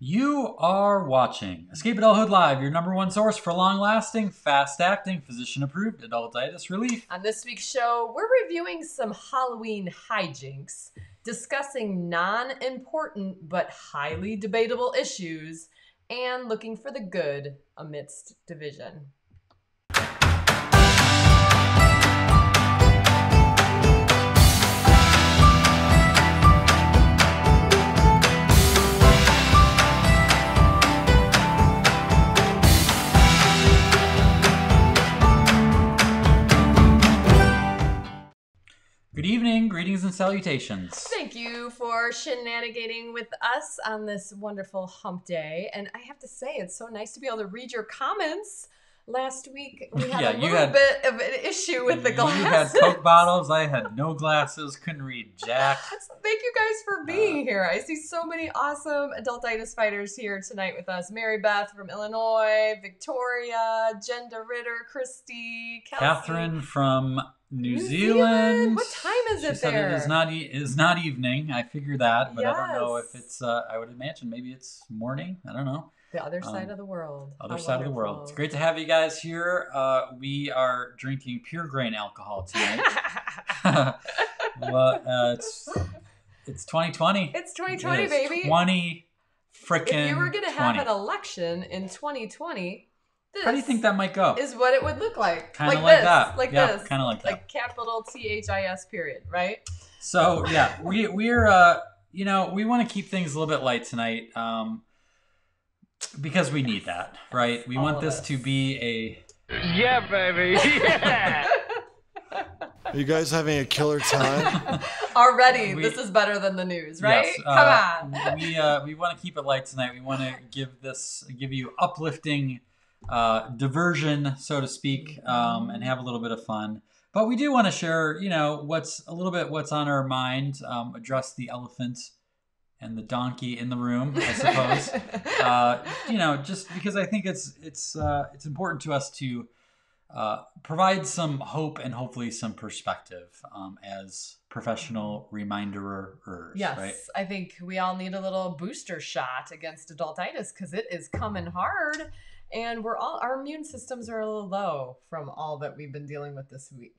You are watching Escape Adulthood Live, your number one source for long-lasting, fast-acting, physician-approved adultitis relief. On this week's show, we're reviewing some Halloween hijinks, discussing non-important but highly debatable issues, and looking for the good amidst division. Good evening, greetings and salutations. Thank you for shenanigating with us on this wonderful hump day. And I have to say, it's so nice to be able to read your comments. Last week, we had a little bit of an issue with the glasses. You had Coke bottles, I had no glasses, couldn't read jack. Thank you guys for being here. I see so many awesome Adultitis Fighters here tonight with us. Mary Beth from Illinois, Victoria, Jenda Ritter, Christy, Kelsey. Catherine from New Zealand. What time is it she there? Said it is not evening. I figure that, but yes. I don't know if it's, I would imagine maybe it's morning. I don't know. The other side of the world. Other side of the world. It's great to have you guys here. We are drinking pure grain alcohol tonight. Well, it's 2020. It's 2020, baby. 20 frickin' If you were going to have an election in 2020, this how do you think that might go? Is what it would look like. Kind of like this, that. Like yeah, this. Kind of like that. Like capital THIS period, right? So, yeah, we're, we want to keep things a little bit light tonight. Because we need that, right? We want this to be a... Yeah, baby! Yeah! Are you guys having a killer time? Already, this is better than the news, right? Yes, Come on. We want to keep it light tonight. We want to give you uplifting diversion, so to speak, and have a little bit of fun. But we do want to share, what's on our mind, address the elephant and the donkey in the room, I suppose. Just because I think it's important to us to provide some hope and hopefully some perspective as professional reminderers. Yes, right? I think we all need a little booster shot against adultitis because it is coming hard, and our immune systems are a little low from all that we've been dealing with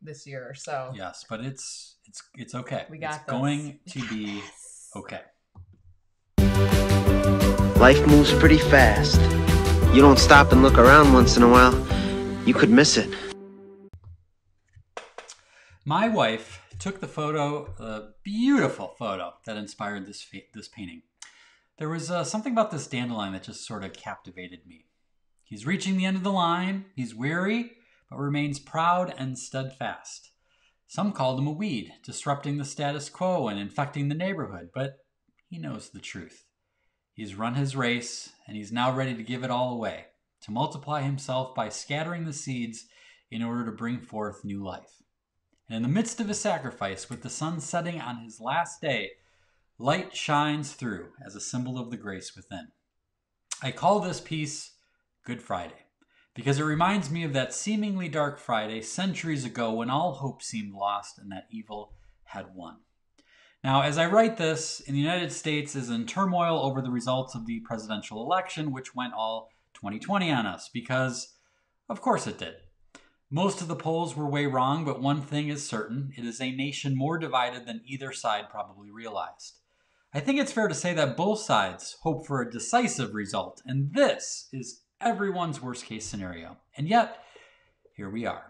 this year. So yes, but it's okay. We got it's this. Going to be okay. Life moves pretty fast. You don't stop and look around once in a while, you could miss it. My wife took the beautiful photo that inspired this painting. There was something about this dandelion that just sort of captivated me. He's reaching the end of the line. He's weary, but remains proud and steadfast. Some called him a weed, disrupting the status quo and infecting the neighborhood, but he knows the truth. He's run his race, and he's now ready to give it all away, to multiply himself by scattering the seeds in order to bring forth new life. And in the midst of his sacrifice, with the sun setting on his last day, light shines through as a symbol of the grace within. I call this piece Good Friday, because it reminds me of that seemingly dark Friday centuries ago when all hope seemed lost and that evil had won. Now, as I write this, in the United States is in turmoil over the results of the presidential election, which went all 2020 on us, because of course it did. Most of the polls were way wrong, but one thing is certain. It is a nation more divided than either side probably realized. I think it's fair to say that both sides hope for a decisive result, and this is everyone's worst case scenario. And yet, here we are.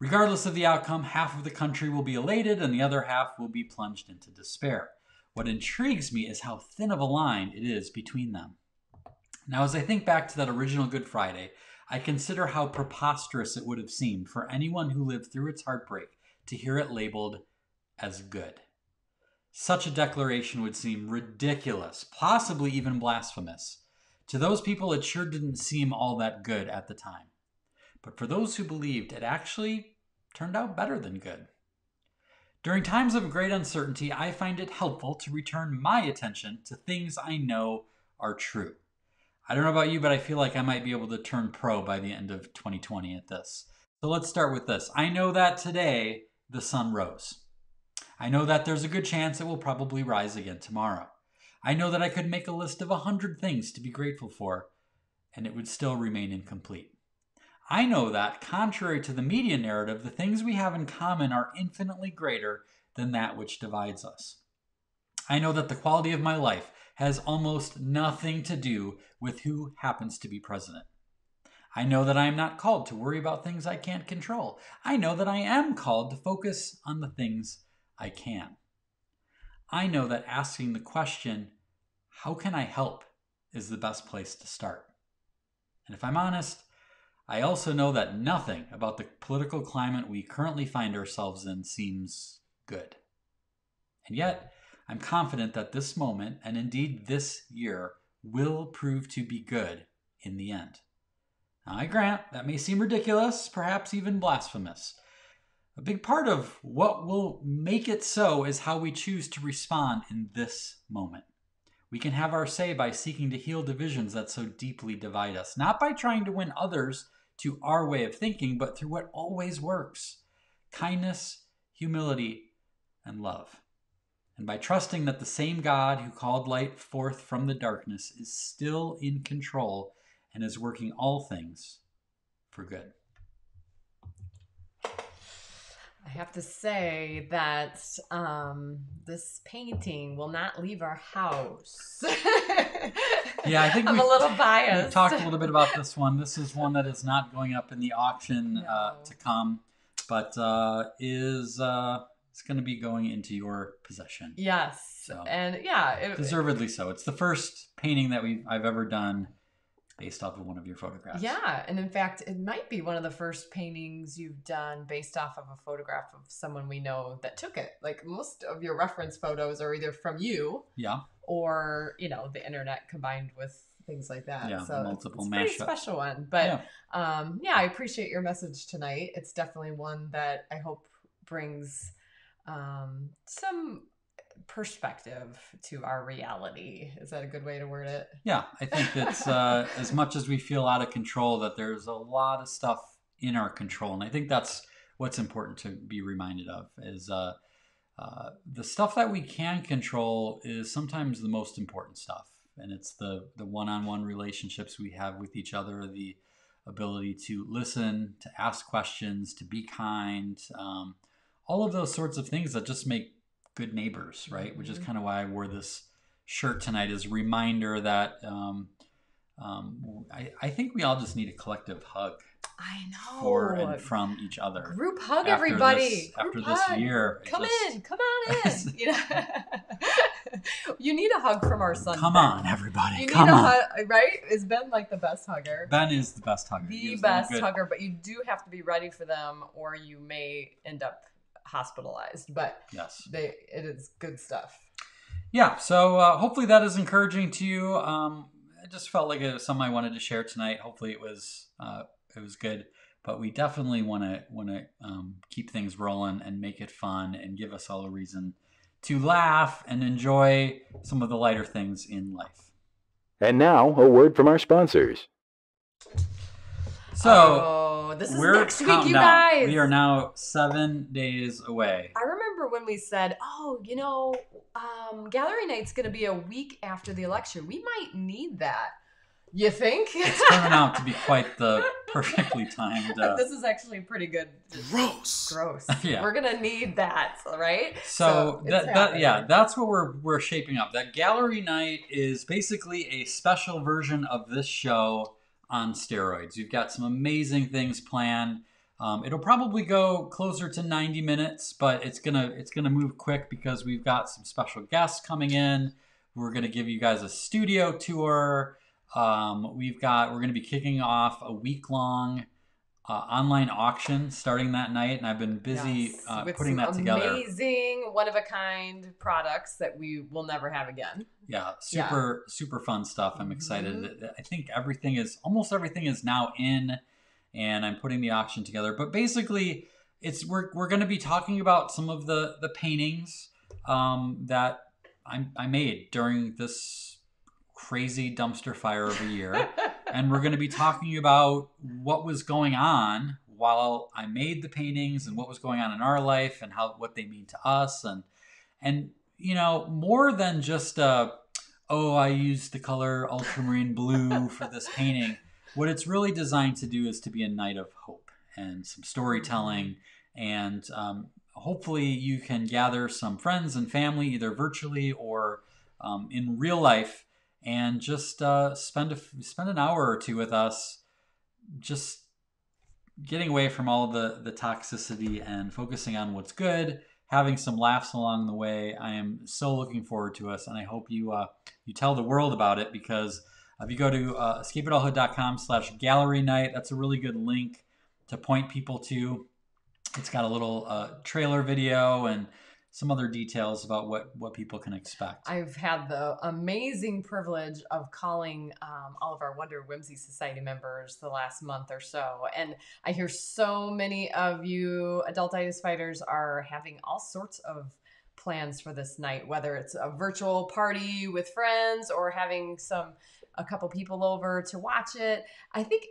Regardless of the outcome, half of the country will be elated and the other half will be plunged into despair. What intrigues me is how thin of a line it is between them. Now, as I think back to that original Good Friday, I consider how preposterous it would have seemed for anyone who lived through its heartbreak to hear it labeled as good. Such a declaration would seem ridiculous, possibly even blasphemous. To those people, it sure didn't seem all that good at the time. But for those who believed, it actually turned out better than good. During times of great uncertainty, I find it helpful to return my attention to things I know are true. I don't know about you, but I feel like I might be able to turn pro by the end of 2020 at this. So let's start with this. I know that today the sun rose. I know that there's a good chance it will probably rise again tomorrow. I know that I could make a list of 100 things to be grateful for, and it would still remain incomplete. I know that, contrary to the media narrative, the things we have in common are infinitely greater than that which divides us. I know that the quality of my life has almost nothing to do with who happens to be president. I know that I am not called to worry about things I can't control. I know that I am called to focus on the things I can. I know that asking the question, how can I help, is the best place to start. And if I'm honest, I also know that nothing about the political climate we currently find ourselves in seems good. And yet, I'm confident that this moment, and indeed this year, will prove to be good in the end. Now, I grant that may seem ridiculous, perhaps even blasphemous. A big part of what will make it so is how we choose to respond in this moment. We can have our say by seeking to heal divisions that so deeply divide us, not by trying to win others to our way of thinking, but through what always works: kindness, humility, and love. And by trusting that the same God who called light forth from the darkness is still in control and is working all things for good. I have to say that this painting will not leave our house. Yeah, I think I'm a little biased. We've talked a little bit about this one. This is one that is not going up in the auction to come, but it's going to be going into your possession. Yes, so, and yeah, deservedly so. It's the first painting that I've ever done based off of one of your photographs. Yeah, and in fact, it might be one of the first paintings you've done based off of a photograph of someone we know that took it. Like, most of your reference photos are either from you, or the internet combined with things like that. Yeah, so multiple it's a pretty mashups. special one. But I appreciate your message tonight. It's definitely one that I hope brings some perspective to our reality. Is that a good way to word it? Yeah, I think it's as much as we feel out of control, that there's a lot of stuff in our control. And I think that's what's important to be reminded of, is the stuff that we can control is sometimes the most important stuff. And it's the one-on-one relationships we have with each other, the ability to listen, to ask questions, to be kind, all of those sorts of things that just make good neighbors, right? Which is kind of why I wore this shirt tonight, as a reminder that I think we all just need a collective hug. I know. For and from each other. Group hug, everybody. After this year. Come on in. You need a hug from our son. Come on, everybody. You need Come a on. hug, right? Is Ben like the best hugger? Ben is the best hugger. The best hugger, but you do have to be ready for them, or you may end up hospitalized. But yes, it is good stuff. Yeah, so hopefully that is encouraging to you. I just felt like it was something I wanted to share tonight. Hopefully it was good, but we definitely want to keep things rolling and make it fun and give us all a reason to laugh and enjoy some of the lighter things in life. And now, a word from our sponsors. So this is we're next week, you guys. We are now 7 days away. I remember when we said, gallery night's going to be a week after the election. We might need that. You think? It's turning out to be quite the perfectly timed. This is actually pretty good. Gross. Yeah. We're gonna need that, right? So that's what we're shaping up. That gallery night is basically a special version of this show on steroids. We've got some amazing things planned. It'll probably go closer to 90 minutes, but it's gonna move quick because we've got some special guests coming in. We're gonna give you guys a studio tour. We're going to be kicking off a week-long online auction starting that night, and I've been busy putting that together. Amazing, one-of-a-kind products that we will never have again. Yeah, super fun stuff. I'm excited. I think almost everything is now in, and I'm putting the auction together. But basically, we're going to be talking about some of the paintings that I made during this crazy dumpster fire of a year. And we're going to be talking about what was going on while I made the paintings and what was going on in our life and what they mean to us. And more than just a oh, I used the color ultramarine blue for this painting. What it's really designed to do is to be a night of hope and some storytelling. And hopefully you can gather some friends and family, either virtually or in real life, and just spend an hour or two with us, just getting away from all the toxicity and focusing on what's good, having some laughs along the way. I am so looking forward to us, and I hope you tell the world about it, because if you go to escapeadulthood.com/gallery night, that's a really good link to point people to. It's got a little trailer video and some other details about what people can expect. I've had the amazing privilege of calling all of our Wonder Whimsy Society members the last month or so. And I hear so many of you Adultitis Fighters are having all sorts of plans for this night, whether it's a virtual party with friends or having a couple people over to watch it. I think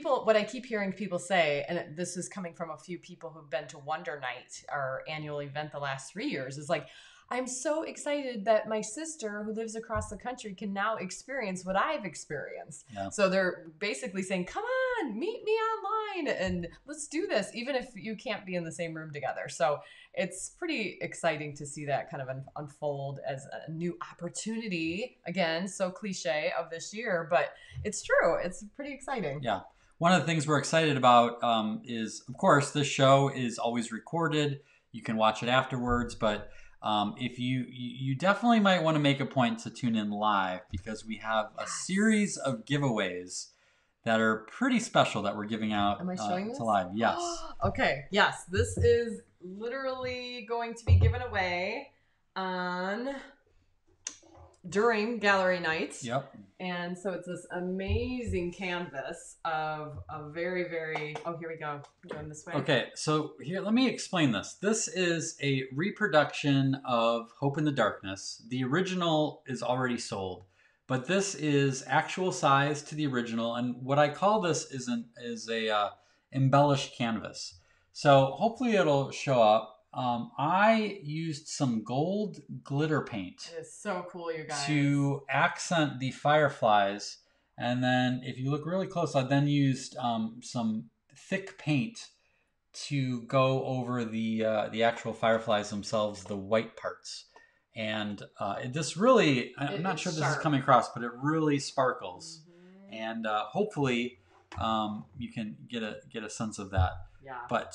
what I keep hearing people say, and this is coming from a few people who've been to Wonder Night, our annual event the last 3 years, is like, I'm so excited that my sister who lives across the country can now experience what I've experienced. Yeah. So they're basically saying, come on, meet me online and let's do this, even if you can't be in the same room together. So it's pretty exciting to see that kind of unfold as a new opportunity. Again, so cliche of this year, but it's true. It's pretty exciting. Yeah. One of the things we're excited about is, of course, this show is always recorded. You can watch it afterwards, but if you definitely might want to make a point to tune in live, because we have a series of giveaways that are pretty special that we're giving out. Am I showing this? To live. Yes. Okay. Yes. This is literally going to be given away during gallery night. Yep. And so it's this amazing canvas of a very, very, oh, here we go. Going this way. Okay. So here, let me explain this. This is a reproduction of Hope in the Darkness. The original is already sold, but this is actual size to the original. And what I call this is a embellished canvas. So hopefully it'll show up. I used some gold glitter paint. It is so cool, you guys. To accent the fireflies. And then if you look really close, I then used some thick paint to go over the actual fireflies themselves, the white parts. And this really, I'm not sure if this is coming across, but it really sparkles. Mm-hmm. And hopefully you can get a sense of that. Yeah. But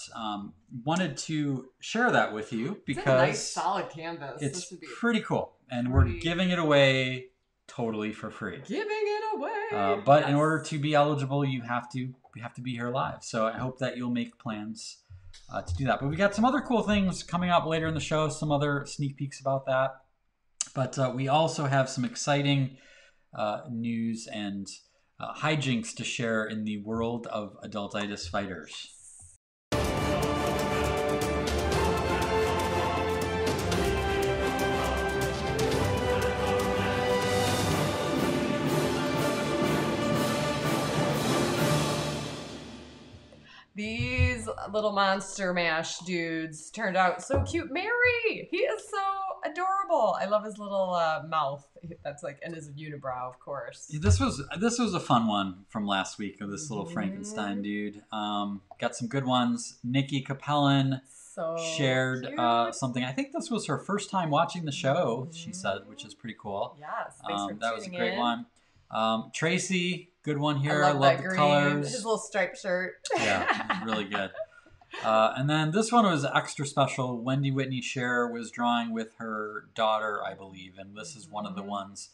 wanted to share that with you because it's a nice solid canvas. It's pretty cool, and we're giving it away totally for free. Giving it away. But yes, in order to be eligible, you have to be here live. So I hope that you'll make plans to do that. But we got some other cool things coming up later in the show. Some other sneak peeks about that. But we also have some exciting news and hijinks to share in the world of Adultitis Fighters. These little monster mash dudes turned out so cute. Mary, he is so adorable. I love his little mouth. That's like, and his unibrow, of course. This was a fun one from last week of this little Frankenstein dude. Got some good ones. Nikki Capellan shared something. I think this was her first time watching the show. She said, which is pretty cool. Yes, thanks for that was a tuning great in. one. Tracy, good one here. I love the green, colors. his little striped shirt. Yeah, really good. And then this one was extra special. Wendy Whitney-Scherer was drawing with her daughter, I believe, and this is one of the ones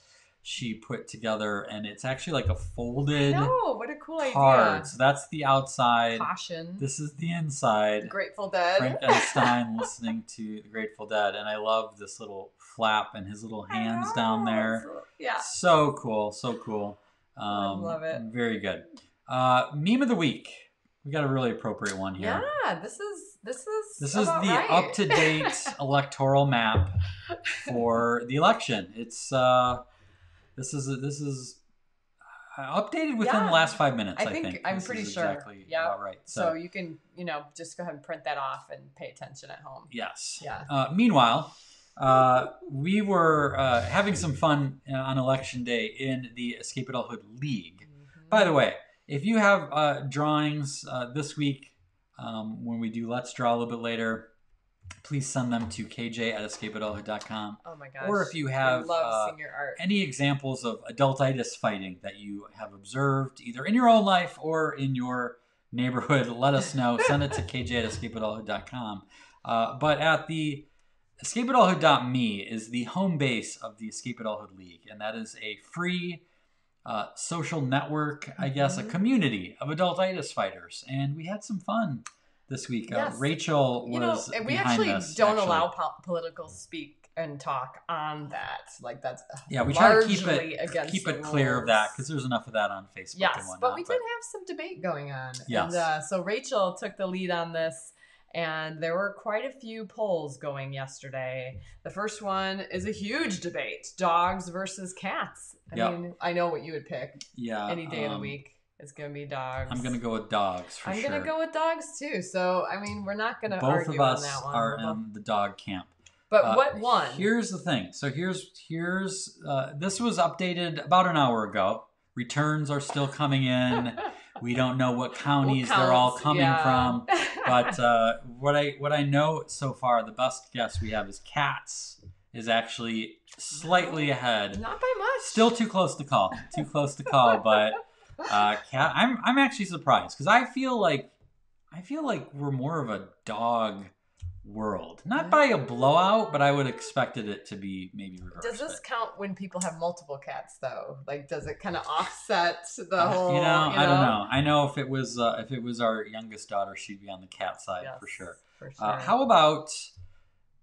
she put together, and it's actually like a folded what a cool card. idea. So that's the outside. Caution. This is the inside. Grateful Dead. Frankenstein listening to the Grateful Dead, and I love this little flap and his little hands down there. Yeah. So cool, so cool. I love it. Very good. Meme of the week. We got a really appropriate one here. Yeah, this is the right. up-to-date electoral map for the election. It's this is updated within the last 5 minutes. I think I'm this pretty is sure. Exactly about right. So you can just go ahead and print that off and pay attention at home. Yes. Yeah. Meanwhile, we were having some fun on Election Day in the Escape Adulthood League. By the way, if you have drawings this week when we do Let's Draw a little bit later, please send them to kj@escapeadulthood.com. Oh my gosh. Or if you have I love seeing your art. any examples of adultitis fighting that you have observed either in your own life or in your neighborhood, let us know. Send it to kj@escapeadulthood.com. But at the escapeadulthood.me is the home base of the Escape Adulthood League, and that is a free social network, I guess, a community of adultitis fighters. And we had some fun this week. Yes. Rachel was and we behind actually this, don't allow political speak and talk on that. Like that's we try to keep the it clear rules. of that because there's enough of that on Facebook. Yes, and whatnot, but we did have some debate going on. Yes. And so Rachel took the lead on this, and there were quite a few polls going yesterday. The first one is a huge debate: dogs versus cats. I mean, I know what you would pick. Yeah. Any day of the week. It's going to be dogs. I'm going to go with dogs for sure. I'm going to go with dogs too. So, I mean, we're not going to Both argue of us on that one. are in the dog camp. But what won? Here's the thing. So here's this was updated about an hour ago. Returns are still coming in. We don't know what counties they're all coming from. But what I know so far, the best guess we have is cats is actually slightly ahead. Not by much. Still too close to call. But cat. I'm actually surprised because I feel like we're more of a dog world, not by a blowout, but I would expected it to be maybe reversed. Does this count when people have multiple cats though? Like, does it kind of offset the whole? I don't know. I know if it was our youngest daughter, she'd be on the cat side for sure. How about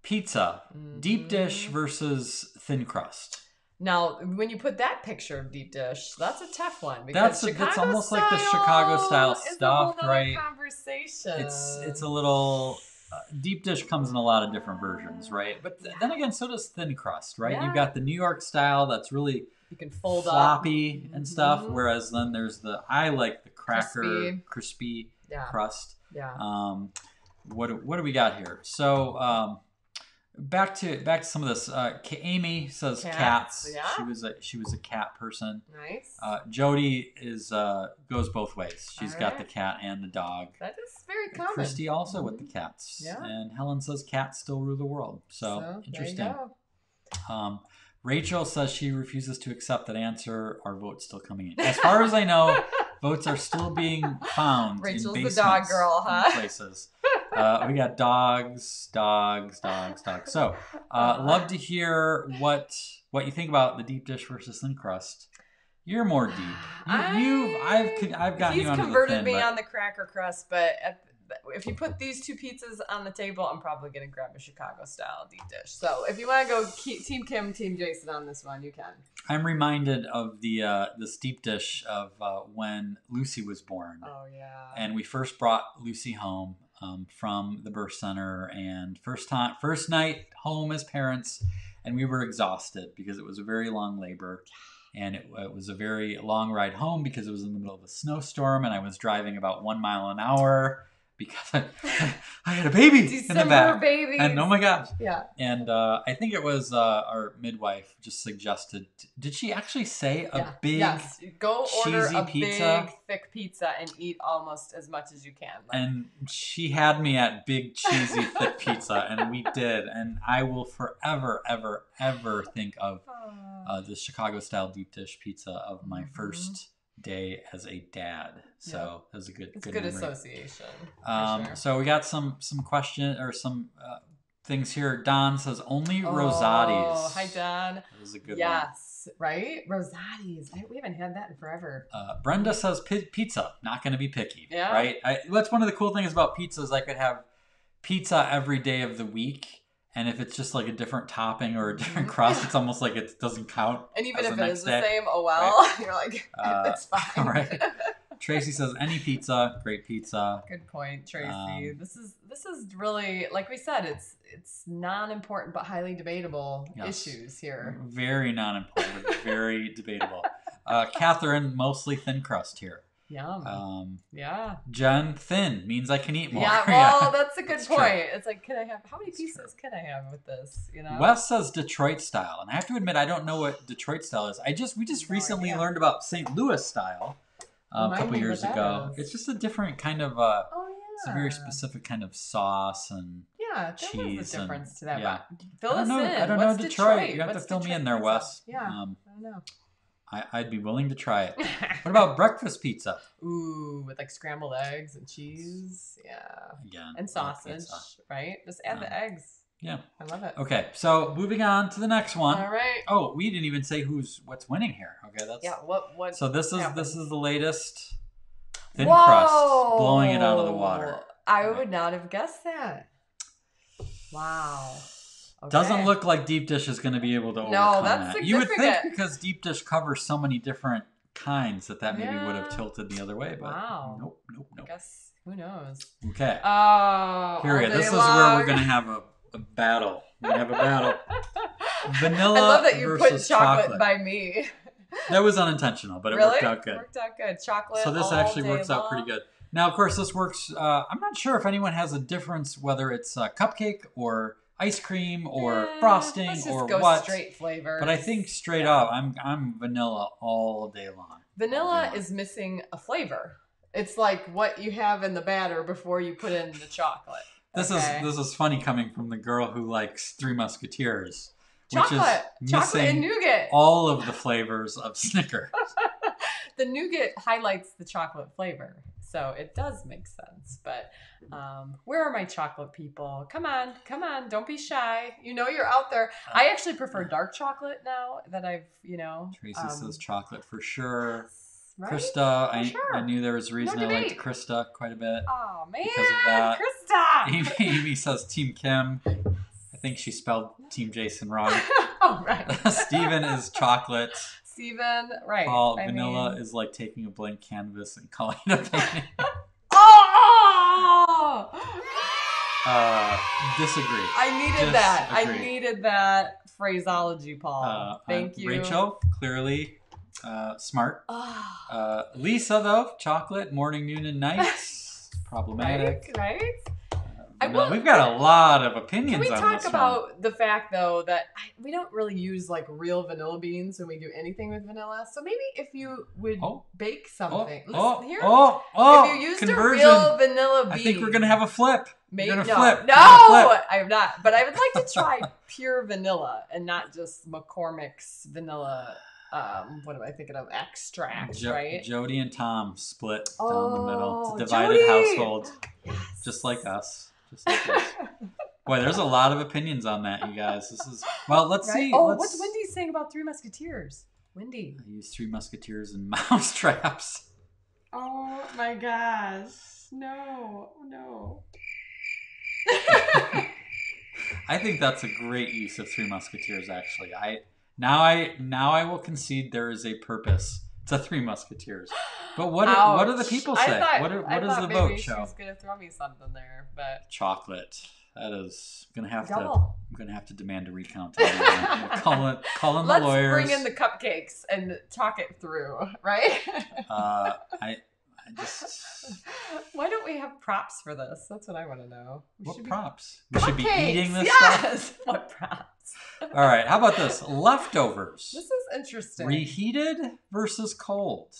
pizza, deep dish versus thin crust? Now, when you put that picture of deep dish, that's a tough one because that's almost like the Chicago style stuff, right? Conversation. It's a little. Deep dish comes in a lot of different versions, right? But then again, so does thin crust, right? Yeah. You've got the New York style that's really you can fold floppy and stuff, whereas then there's I like the cracker crispy crust. Yeah. What do we got here? So back to some of this. Amy says cats. Yeah. She was a cat person. Nice. Jody goes both ways. She's got the cat and the dog. That is very common. Christy also with the cats. Yeah. And Helen says cats still rule the world. So interesting. There you go. Rachel says she refuses to accept that answer. Our vote's still coming in. As far as I know, votes are still being found Rachel's in basements the dog girl, huh? places. We got dogs. So, love to hear what you think about the deep dish versus thin crust. You're more deep. I've gotten you He's under converted the thin, me on the cracker crust, but if you put these two pizzas on the table, I'm probably going to grab a Chicago style deep dish. So if you want to go Team Kim, Team Jason on this one, you can. I'm reminded of this deep dish of when Lucy was born. Oh yeah. And we first brought Lucy home from the birth center, and first night home as parents, and we were exhausted because it was a very long labor. And it was a very long ride home because it was in the middle of a snowstorm, and I was driving about 1 mile an hour because I had a baby in the back. Baby. And oh my gosh. Yeah. And I think it was our midwife just suggested. Did she actually say a big go order cheesy a pizza? big thick pizza and eat almost as much as you can. And she had me at big cheesy thick pizza, and we did. And I will forever, ever, ever think of the Chicago style deep dish pizza of my first day as a dad. So it was a good memory. Association. Sure. So we got some question or some things here. Don says only Rosati's. Oh, hi Don. That was a good one. Yes, right? Rosati's. We haven't had that in forever. Brenda says pizza. Not going to be picky. Yeah. Right. That's one of the cool things about pizza is I could have pizza every day of the week. And if it's just like a different topping or a different crust, it's almost like it doesn't count. And even if it is the day. same, oh well, right. You're like, it's fine. Right. Tracy says any pizza, great pizza. Good point, Tracy. This is really, like we said, it's non-important but highly debatable issues here. Very non-important, but very debatable. Catherine, mostly thin crust here. Yum. Yeah. Jen, thin means I can eat more. Yeah, well, that's a good point. True. It's like, how many pieces can I have with this? You know. Wes says Detroit style, and I have to admit I don't know what Detroit style is. We just recently learned about St. Louis style a couple years ago. It's just a different kind of. It's a very specific kind of sauce and cheese. There's a difference to that. Yeah. Fill us in. I don't What's know Detroit. You have What's to fill me Detroit in there, pizza? Wes. Yeah. I don't know. I'd be willing to try it. What about breakfast pizza? Ooh, with like scrambled eggs and cheese. Yeah. Again. And sausage, right? Just add the eggs. Yeah. I love it. Okay, so moving on to the next one. All right. Oh, we didn't even say what's winning here. Okay, that's What? So this happens? is the latest thin crust blowing it out of the water. I would not have guessed that. Wow. Okay. Doesn't look like deep dish is going to be able to overcome that's that. You would think significant. because deep dish covers so many different kinds that maybe would have tilted the other way, but nope. I guess who knows? Okay. Oh, here we go. This is where we're going to have a battle. We're going to have a battle. Vanilla I love that you versus put chocolate by me. That was unintentional, but it really? worked out good. Worked out good. Chocolate. So this all actually day works out pretty good. Now, of course, this works. I'm not sure if anyone has a difference whether it's cupcake or ice cream or frosting let's just or go what. Straight flavors. But I think straight up, I'm vanilla all day long. Vanilla is missing a flavor. It's like what you have in the batter before you put in the chocolate. This is funny coming from the girl who likes Three Musketeers, Chocolate and nougat. All of the flavors of Snickers. The nougat highlights the chocolate flavor, so it does make sense. But where are my chocolate people? Come on, don't be shy. You know you're out there. I actually prefer dark chocolate now that I've, Tracy says chocolate for sure. Right? Krista, For I knew there was a reason I liked debate. Krista quite a bit. Oh man, because of that. Krista. Amy says Team Kim. I think she spelled Team Jason wrong. Oh right. Steven is chocolate. Steven, right. Paul, vanilla is like taking a blank canvas and calling it a painting. Oh! Disagree. I needed that phraseology, Paul. Thank you. Rachel, clearly smart. Lisa, though, chocolate, morning, noon, and night. Problematic. Right? We've got a lot of opinions on this. Can we talk about the fact, though, that we don't really use like real vanilla beans when we do anything with vanilla? So maybe if you would bake something. If you used conversion. a real vanilla bean. I think we're going to have a flip. Maybe, we're no, gonna flip. no, I am not. But I would like to try pure vanilla and not just McCormick's vanilla. What am I thinking of? Extract, right? Jody and Tom split down the middle. It's a divided household, just like us. Boy, there's a lot of opinions on that, you guys. Let's see. Oh, what's Wendy saying about Three Musketeers? Wendy. I use Three Musketeers and mouse traps. Oh my gosh. No. I think that's a great use of Three Musketeers, actually. Now I will concede there is a purpose to Three Musketeers. But what do the people say? What does the vote show? She's gonna throw me something there, but chocolate. That is gonna have Double. I'm gonna have to demand a recount. We'll call in the lawyers. Let's bring in the cupcakes and talk it through, right? I just. Why don't we have props for this? That's what I want to know. What props? We should be eating this stuff. What props? All right. How about this? Leftovers. This is interesting. Reheated versus cold.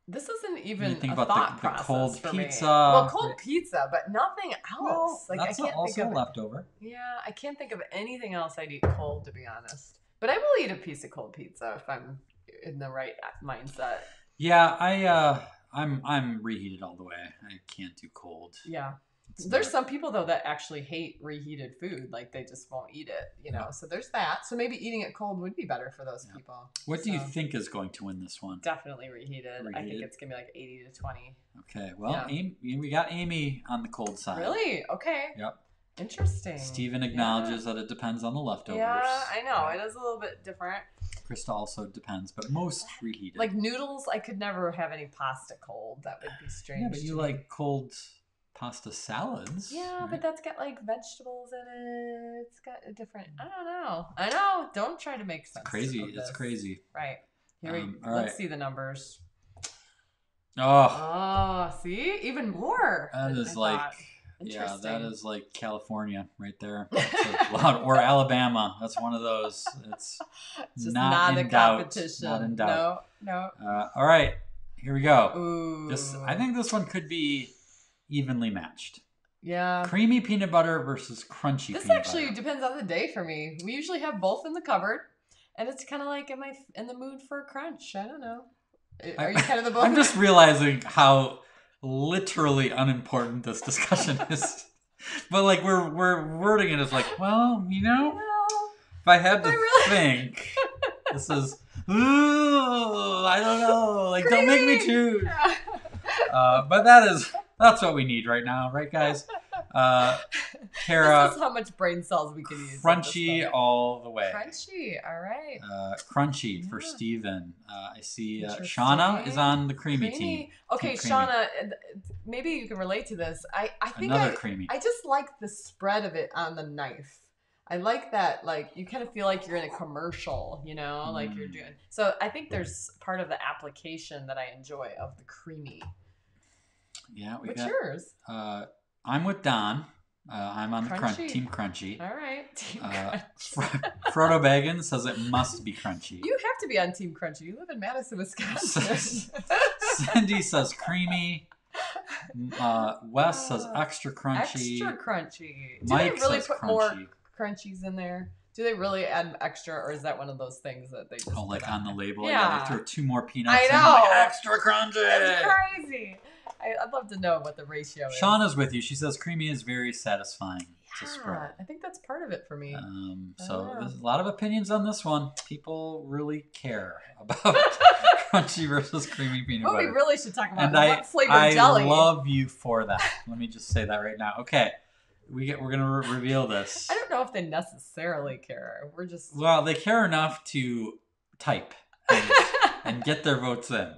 This isn't even think a about thought the process cold for pizza. Me. Well, cold pizza, but nothing else. Well, that's I can't also think of leftover. Yeah, I can't think of anything else I'd eat cold, to be honest. But I will eat a piece of cold pizza if I'm in the right mindset. Yeah, I'm reheated all the way. I can't do cold. Yeah. There's some people, though, that actually hate reheated food. Like, they just won't eat it, Yeah. So there's that. So maybe eating it cold would be better for those people. What do you think is going to win this one? Definitely reheated. I think it's going to be like 80 to 20. Okay. Well, we got Amy on the cold side. Really? Okay. Yep. Interesting. Steven acknowledges that it depends on the leftovers. Yeah, I know. It is a little bit different. Krista also depends, but most reheated. Like noodles, I could never have any pasta cold. That would be strange. Yeah, but you like cold pasta salads. Yeah, right? But that's got like vegetables in it. It's got a different. I don't know. I know. Don't try to make sense. It's crazy. It's crazy. Right. Here let's see the numbers. Oh, see? Even more. that is that Interesting. is like California right there. That's a lot, or Alabama. That's one of those. It's just not not in a doubt. competition. Not in doubt. No. All right, here we go. Ooh. I think this one could be evenly matched. Yeah. Creamy peanut butter versus crunchy This peanut actually butter. depends on the day for me. We usually have both in the cupboard, and it's kind of like, am I in the mood for a crunch? I don't know. Are you kind of the both? I'm just realizing how literally unimportant this discussion is. But like we're wording it as like, well, if I had to think, this is, I don't know, like don't make me choose. But that's what we need right now, right, guys? Kara, this is how much brain cells we can use. crunchy all the way. Crunchy, all right. Crunchy for Steven. I see Interesting. Shauna is on the creamy team. Okay, Team creamy. Shauna, maybe you can relate to this. I think Another creamy. I just like the spread of it on the knife. I like that, like, you kind of feel like you're in a commercial, like you're doing. So I think there's part of the application that I enjoy of the creamy. Yeah, What's yours? I'm with Don. I'm on Crunchy. the Team Crunchy. All right, Team Crunchy. Frodo Baggins says it must be crunchy. You have to be on Team Crunchy. You live in Madison, Wisconsin. Cindy says creamy. Wes says extra crunchy. Extra crunchy. Do Mike they really says put crunchy. more crunchies in there? Do they really add extra, or is that one of those things that they just like put on the label? Yeah. They throw 2 more peanuts I in. know. Like, extra crunchy. That's crazy. I'd love to know what the ratio is. Shauna's with you. She says creamy is very satisfying to spread. I think that's part of it for me. So there's a lot of opinions on this one. People really care about crunchy versus creamy peanut What butter. we really should talk about And is what flavored jelly. I love you for that. Let me just say that right now. Okay, we're gonna reveal this. I don't know if they necessarily care. We're just Well, they care enough to type and get their votes in.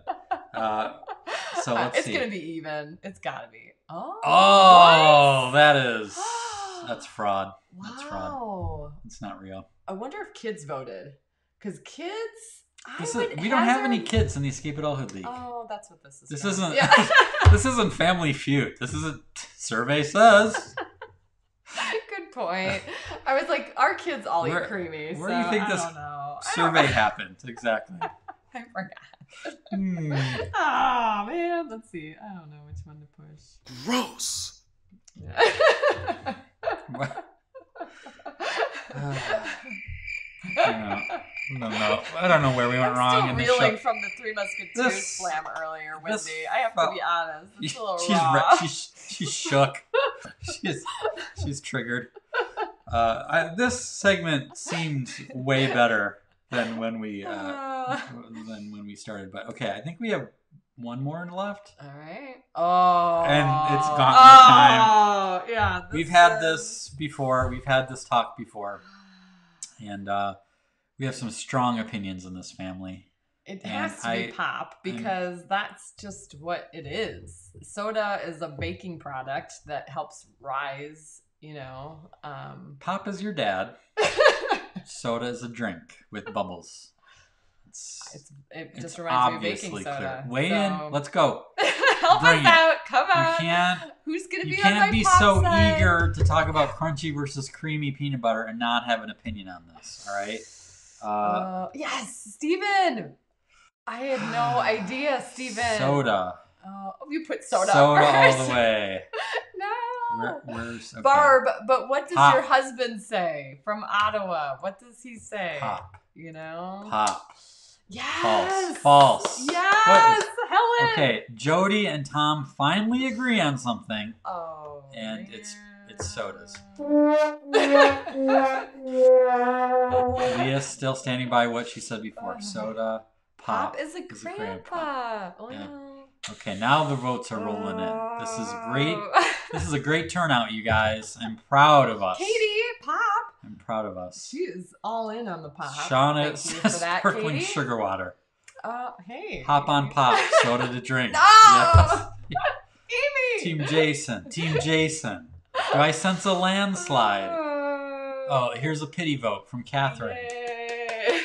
So let's it's see. gonna be even. It's gotta be. Oh, that's fraud. Wow. That's fraud. It's not real. I wonder if kids voted. Because kids, We don't have any kids in the Escape Adulthood League. Oh, that's what this is. This from. isn't. Yeah. This isn't Family Feud. This isn't. Survey says. Good point. I was like, our kids all eat Where- creamy. where do you think I this don't know. Survey happened exactly. I forgot. Hmm. Oh man, let's see. I don't know which one to push. Gross. I don't know where we went wrong in I'm the still reeling show. from the Three Musketeers This- slam earlier, this Wendy. I have to felt- be honest. It's a little She's raw. she's shook. She's triggered. This segment seems way better than when we started. But okay, I think we have one more left. All right. Oh. And it's gauntlet time. Oh, yeah. We've had this before. We've had this talk before, and we have some strong opinions in this family. It has to be pop because that's just what it is. Soda is a baking product that helps rise, Pop is your dad. Soda is a drink with bubbles. It just It's reminds me of baking obviously soda. clear. Weigh in. Let's go. Help Bring us it. out. Come on. Who's going to You be on my can't be pop so side? eager to talk about crunchy versus creamy peanut butter and not have an opinion on this. All right. Yes, Steven. I had no idea, Steven. Soda. Oh, you put soda Soda first. all the way. No. Where's okay. Barb, but what does Pop. your husband say from Ottawa? What does he say? Pop. Pop. Yes. False. Yes. Helen. Okay, Jody and Tom finally agree on something, Oh. and man. it's sodas. Leah's still standing by what she said before. Soda. Pop is a grandpa. Oh Yeah. no. Okay, now the votes are rolling in. This is great. This is a great turnout, you guys. I'm proud of us. Katie, pop. I'm proud of us. She is all in on the pop. Shauna Thank you for says that, sparkling Katie. sugar water. Hey. Hop on pop, soda to drink. No! Yes. Amy! Team Jason. Team Jason. Do I sense a landslide? Oh, here's a pity vote from Catherine. Yay.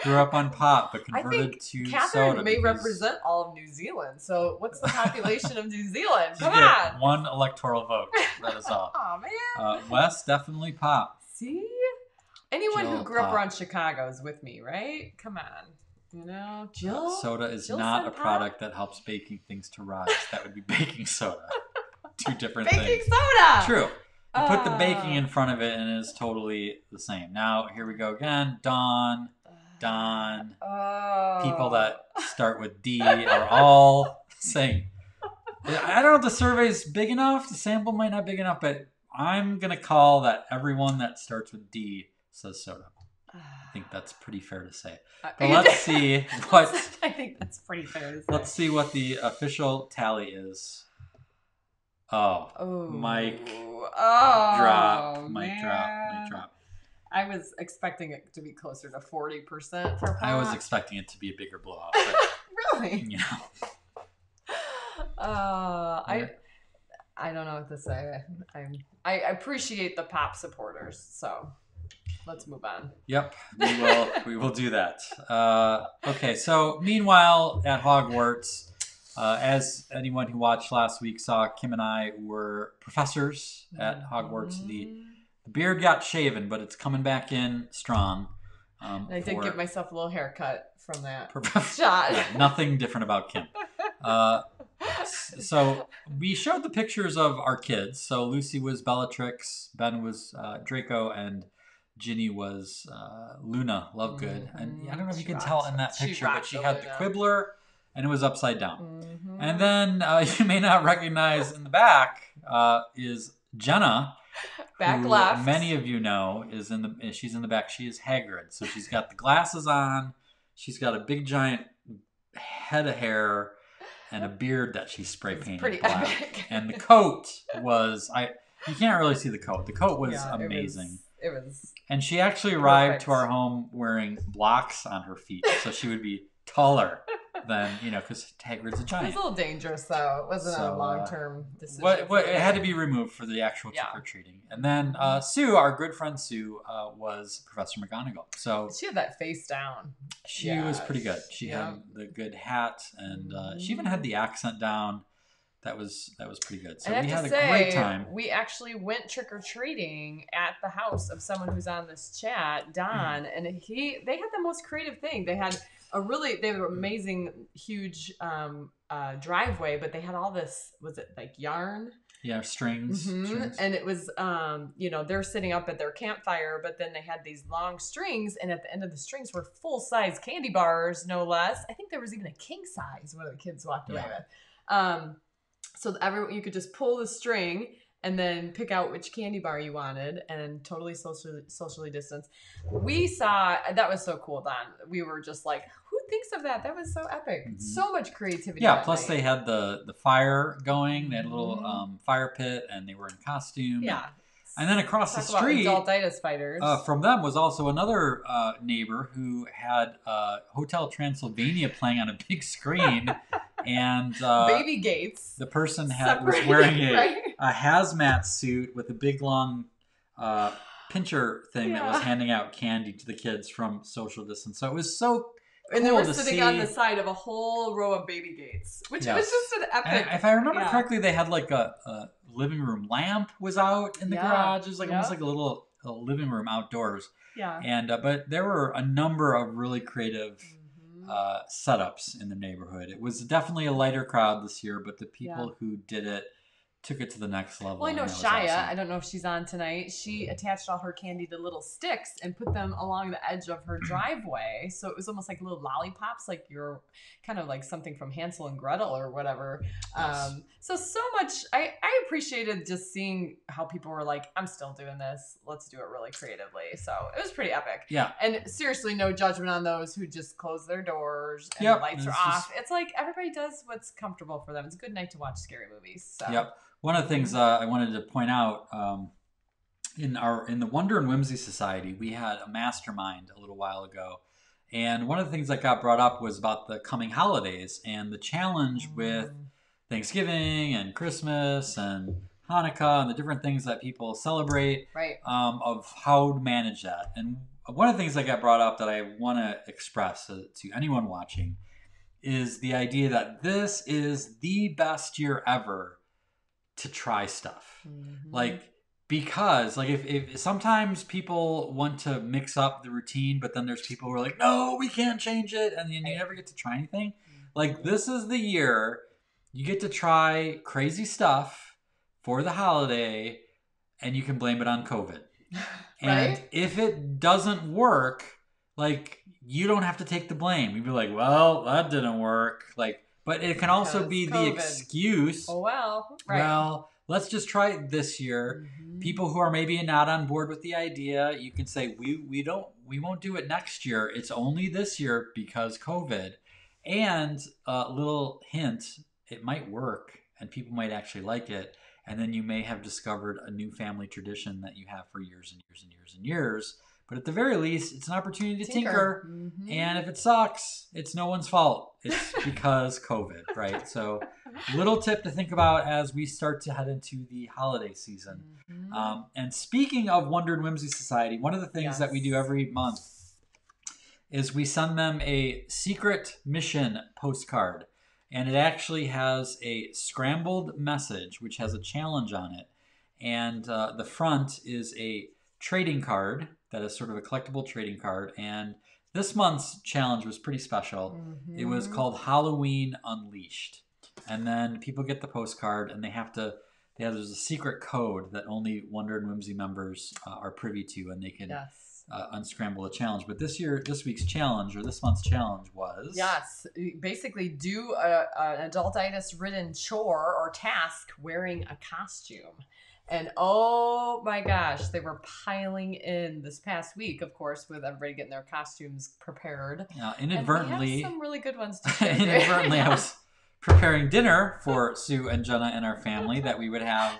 grew up on pop, but I converted think to Catherine soda. may because represent all of New Zealand. So what's the population of New Zealand? you Come get on. one electoral vote. That is all. Oh, man. Wes, definitely pop. See? Anyone Jill who grew up Pop. around Chicago is with me, right? Come on. You know, Jill? Soda is Jill not said a pop? product that helps baking things to rise. That would be baking soda. Two different Baking things. soda! True. You put the baking Ah. in front of it and it is totally the same. Now, here we go again. Don. Oh. People that start with D are all saying, I don't know if the survey's big enough. The sample might not be big enough, but I'm going to call that everyone that starts with D says soda. I think that's pretty fair to say. But let's see what... I think that's pretty fair to say. Let's see what the official tally is. Oh, mic drop. Mic drop. I was expecting it to be closer to 40% for pop. I was expecting it to be a bigger blowout. But, Really? you know. I don't know what to say. I appreciate the pop supporters, so let's move on. Yep, we will do that. Okay, so meanwhile at Hogwarts, as anyone who watched last week saw, Kim and I were professors at Hogwarts. The beard got shaven, but it's coming back in strong. I did give myself a little haircut from that shot. shot. Yeah, nothing different about Kim. So we showed the pictures of our kids. So Lucy was Bellatrix, Ben was Draco, and Ginny was Luna Lovegood. And I don't know if you can tell in that picture, but she had the Quibbler, and it was upside down. And then you may not recognize in the back is Jenna. Back who left. Many of you know she's in the back. She is Hagrid. So she's got the glasses on. She's got a big giant head of hair and a beard that she spray painted pretty black. epic. And the coat was you can't really see the coat. The coat was amazing. It was and she actually arrived perfect. to our home wearing blocks on her feet, so she would be taller than because Hagrid's a It giant. was a little dangerous, though. It wasn't So, a long-term decision. What it had to be removed for the actual trick or treating. And then Sue, our good friend Sue, was Professor McGonagall. So She had that face down. she was pretty good. She had the good hat, and she even had the accent down. That was pretty good. So and we I have had to a say, great time. we actually went trick-or-treating at the house of someone who's on this chat, Don, and they had the most creative thing. They had they have an amazing, huge driveway, but they had all this, was it like yarn? Yeah, strings. strings. And it was, they're sitting up at their campfire, but then they had these long strings, and at the end of the strings were full-size candy bars, no less. I think there was even a king size one of the kids walked away with. So you could just pull the string and then pick out which candy bar you wanted, and totally socially distanced. We saw, that was so cool, Don. We were just like, who thinks of that? That was so epic. So much creativity. Yeah, plus they had the fire going. They had a little fire pit, and they were in costume. Yeah. And then across the street, Adultitis Fighters. from them was also another neighbor who had Hotel Transylvania playing on a big screen. And Baby Gates. the person was wearing right? a hazmat suit with a big long pincher thing that was handing out candy to the kids from social distance. So it was so cool and they were to sitting see. on the side of a whole row of Baby Gates, which was just an epic. And if I remember correctly, they had like a living room lamp was out in the garage. It was like almost like a little living room outdoors. Yeah. And but there were a number of really creative setups in the neighborhood. It was definitely a lighter crowd this year, but the people who did it took it to the next level. Well, I know and that was Shia, awesome. I don't know if she's on tonight, she attached all her candy to little sticks and put them along the edge of her driveway. So it was almost like little lollipops, like you're kind of like something from Hansel and Gretel or whatever. Yes. So much, I appreciated just seeing how people were like, I'm still doing this. Let's do it really creatively. So it was pretty epic. Yeah. And seriously, no judgment on those who just close their doors and the lights are off. It's like everybody does what's comfortable for them. It's a good night to watch scary movies. So. Yep. One of the things I wanted to point out in the Wonder and Whimsy Society, we had a mastermind a little while ago, and one of the things that got brought up was about the coming holidays and the challenge with Thanksgiving and Christmas and Hanukkah and the different things that people celebrate, right? Of how to manage that. And one of the things that got brought up that I want to express to anyone watching is the idea that this is the best year ever to try stuff. Like, because like if sometimes people want to mix up the routine, but then there's people who are like, no, we can't change it, and then you never get to try anything. Like, this is the year you get to try crazy stuff for the holiday, and you can blame it on COVID. And if it doesn't work, like, you don't have to take the blame. You'd be like, well, that didn't work. Like, but it can also be the excuse. Oh, well. Well, let's just try it this year. People who are maybe not on board with the idea, you can say, we won't do it next year. It's only this year because COVID. And a little hint, it might work and people might actually like it. And then you may have discovered a new family tradition that you have for years and years and years and years. But at the very least, it's an opportunity to tinker. And if it sucks, it's no one's fault. It's because COVID, right? So little tip to think about as we start to head into the holiday season. And speaking of Wonder and Whimsy Society, one of the things that we do every month is we send them a secret mission postcard. And it actually has a scrambled message, which has a challenge on it. And the front is a trading card that is sort of a collectible trading card. And this month's challenge was pretty special. It was called Halloween Unleashed. And then people get the postcard, and there's a secret code that only Wonder and Whimsy members are privy to, and they can unscramble a challenge. But this week's challenge, or this month's challenge, was basically do an adultitis-ridden chore or task wearing a costume. And oh my gosh, they were piling in this past week, of course, with everybody getting their costumes prepared. Inadvertently, and we have some really good ones to share. Inadvertently, I was preparing dinner for Sue and Jenna and our family that we would have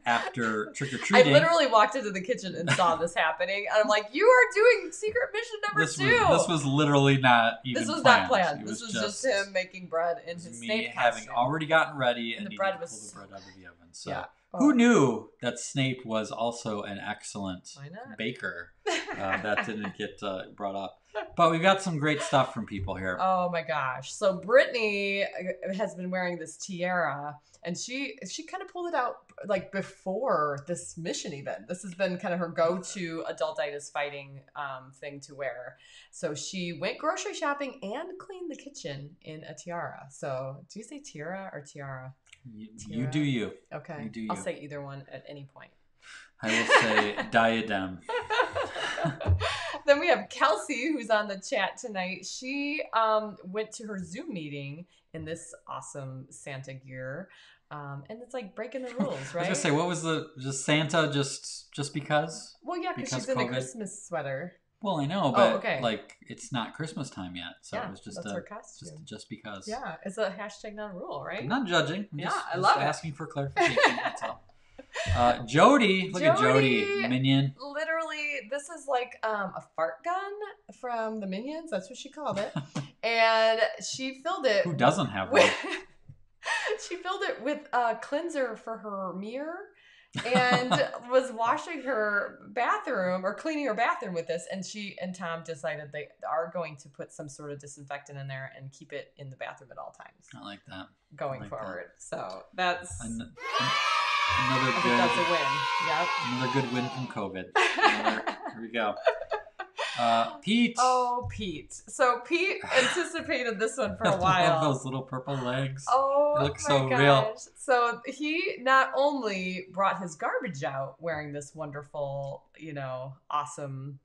after trick-or-treating. I literally walked into the kitchen and saw this happening. And I'm like, you are doing secret mission number 2. This was literally not even planned. not planned. This was just him making bread in his Snape costume. Having already gotten ready and the bread was pull the bread out of the oven. So who knew that Snape was also an excellent baker? That didn't get brought up. But we've got some great stuff from people here. Oh my gosh. So Brittany has been wearing this tiara, and she kind of pulled it out like before this mission event. This has been kind of her go-to adultitis fighting thing to wear. So she went grocery shopping and cleaned the kitchen in a tiara. So do you say tiara or tiara? You do you. Okay. You do you. I'll say either one at any point. I will say diadem. Then we have Kelsey, who's on the chat tonight. She went to her Zoom meeting in this awesome Santa gear. And it's like breaking the rules, right? I was going to say, what was just Santa just because? Well, yeah, because she's in a Christmas sweater. Well, I know, but like it's not Christmas time yet, so it was just that's her costume. Just because. Yeah, it's a hashtag not a rule, right? I'm not judging. I'm I love it. Asking for clarification. That's all. Jody, look at Jody, Minion. Literally, this is like a fart gun from the Minions. That's what she called it, and she filled it. Who doesn't have one? She filled it with a cleanser for her mirror. And was washing her bathroom or cleaning her bathroom with this, and she and Tom decided they are going to put some sort of disinfectant in there and keep it in the bathroom at all times. I like that. Going forward. That. So that's another I think that's a win. Yep. Another good win from COVID. Here we go. Pete. Oh, Pete. So Pete anticipated this one for a while. I love those little purple legs. Oh, they look so real. So he not only brought his garbage out wearing this wonderful, awesome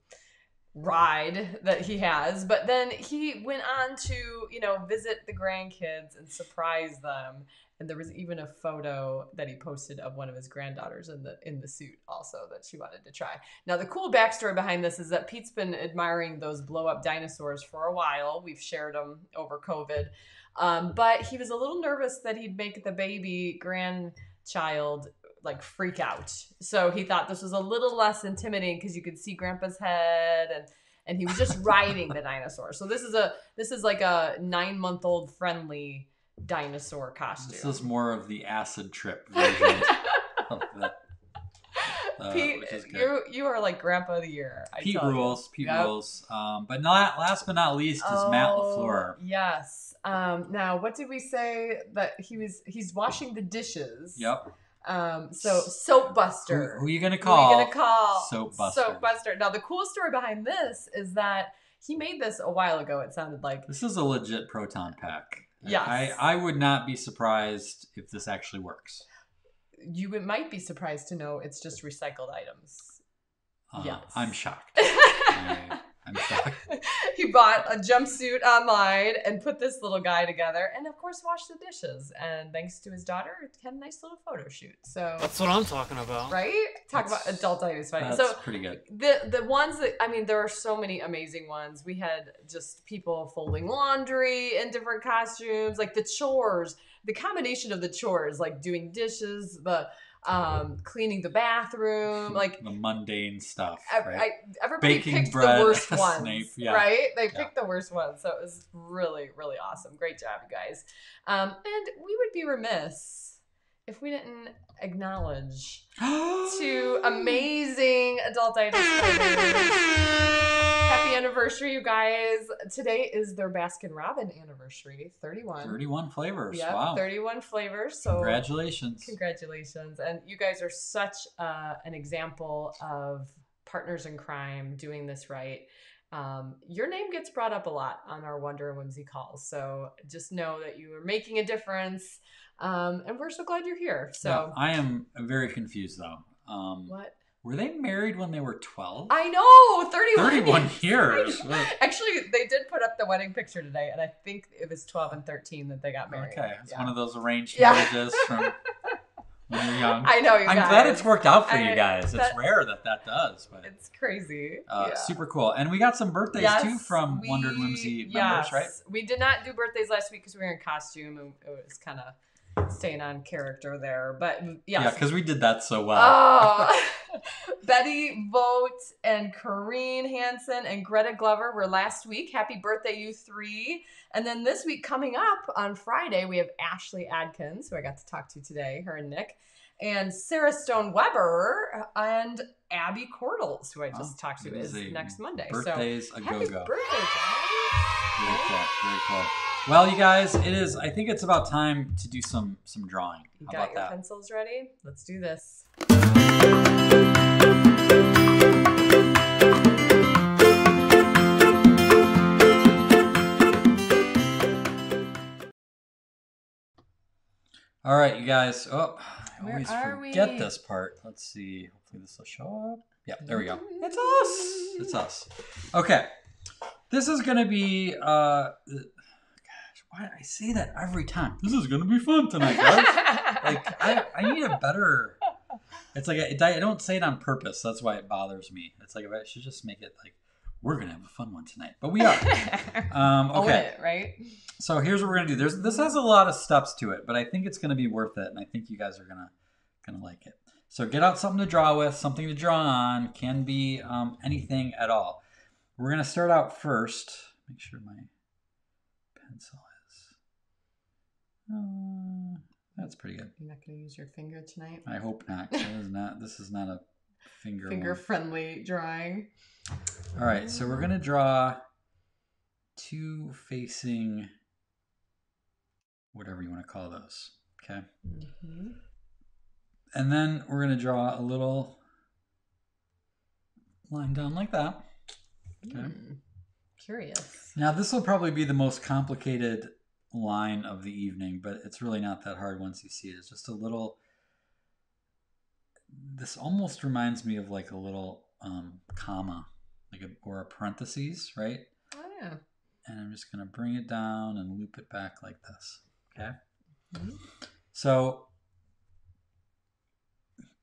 ride that he has, but then he went on to, visit the grandkids and surprise them. And there was even a photo that he posted of one of his granddaughters in the suit also that she wanted to try. Now, the cool backstory behind this is that Pete's been admiring those blow-up dinosaurs for a while. We've shared them over COVID. But he was a little nervous that he'd make the baby grandchild like freak out. So he thought this was a little less intimidating because you could see Grandpa's head and he was just riding the dinosaur. So this is like a 9-month-old friendly dinosaur costume. This is more of the acid trip version of the Pete, which is good. you are like Grandpa of the Year. Pete rules. Pete rules. But not last but not least is Matt LaFleur. Yes. Now, what did we say that he's washing the dishes? Yep. So Soap Buster. Who are you gonna call? Who are you gonna call? Soap Buster. Soap Buster. Now, the cool story behind this is that he made this a while ago. It sounded like this is a legit proton pack. Yes. I would not be surprised if this actually works. You might be surprised to know it's just recycled items. Yes. I'm shocked. I'm shocked. He bought a jumpsuit online and put this little guy together and, of course, washed the dishes. And thanks to his daughter, he had a nice little photo shoot. So that's what I'm talking about. Right? Talk about Adultitis Fighters. That's pretty good. The ones that, I mean, there are so many amazing ones. We had just people folding laundry in different costumes, like the chores, the combination of the chores, like doing dishes, the cleaning the bathroom, like the mundane stuff. Right? Everybody Baking picked bread, the worst ones, Snape, yeah. right? They picked the worst ones, so it was really, really awesome. Great job, you guys. And we would be remiss if we didn't acknowledge two amazing Adultitis Fighters. Happy anniversary, you guys. Today is their Baskin-Robbins anniversary, 31. 31 flavors. Yep, Wow. 31 flavors. So Congratulations. Congratulations. And you guys are such an example of partners in crime doing this right. Your name gets brought up a lot on our Wonder and Whimsy calls. So just know that you are making a difference. And we're so glad you're here. So yeah, I am very confused, though. What? Were they married when they were 12? I know, 31 years. Actually, they did put up the wedding picture today, and I think it was 12 and 13 that they got married. Okay, it's one of those arranged marriages from when you're young. I know, I'm glad it's worked out for you guys. It's rare that does, but it's crazy. Super cool. And we got some birthdays too from Wonder and Whimsy members, right? We did not do birthdays last week because we were in costume, and it was kind of staying on character there, but yeah, because we did that so well. Oh, Betty Vogt and Corrine Hansen and Greta Glover were last week. Happy birthday, you three! And then this week coming up on Friday, we have Ashley Adkins, who I got to talk to today, her and Nick, and Sarah Stone Weber and Abby Cordles, who I just talked to, is next Monday. Birthdays so, a happy go-go. Birthday, guys! Very cool. Very cool. Well, you guys, I think it's about time to do some drawing. You How got about your that? pencils ready? Let's do this. All right, you guys. Oh, I always Where are forget we? this part. Let's see. Hopefully this will show up. Yeah, there we go. It's us. It's us. Okay. This is going to be, gosh, why do I say that every time? This is going to be fun tonight, guys. Like, I need a better, it's like, I don't say it on purpose. That's why it bothers me. It's like, I should just make it like, we're going to have a fun one tonight. But we are. Okay. Own it, right? So here's what we're going to do. This has a lot of steps to it, but I think it's going to be worth it. And I think you guys are going to like it. So get out something to draw with, something to draw on. Can be anything at all. We're going to start out first. Make sure my pencil is... that's pretty good. You're not going to use your finger tonight? I hope not. This is not a finger-friendly drawing. All right, so we're going to draw two facing... whatever you want to call those. Okay? Mm-hmm. And then we're going to draw a little line down like that. Okay. Curious. Now, this will probably be the most complicated line of the evening, but it's really not that hard once you see it. It's just a little... This almost reminds me of like a little comma, or a parentheses, right? Oh, yeah. And I'm just going to bring it down and loop it back like this. Okay? Mm-hmm. So,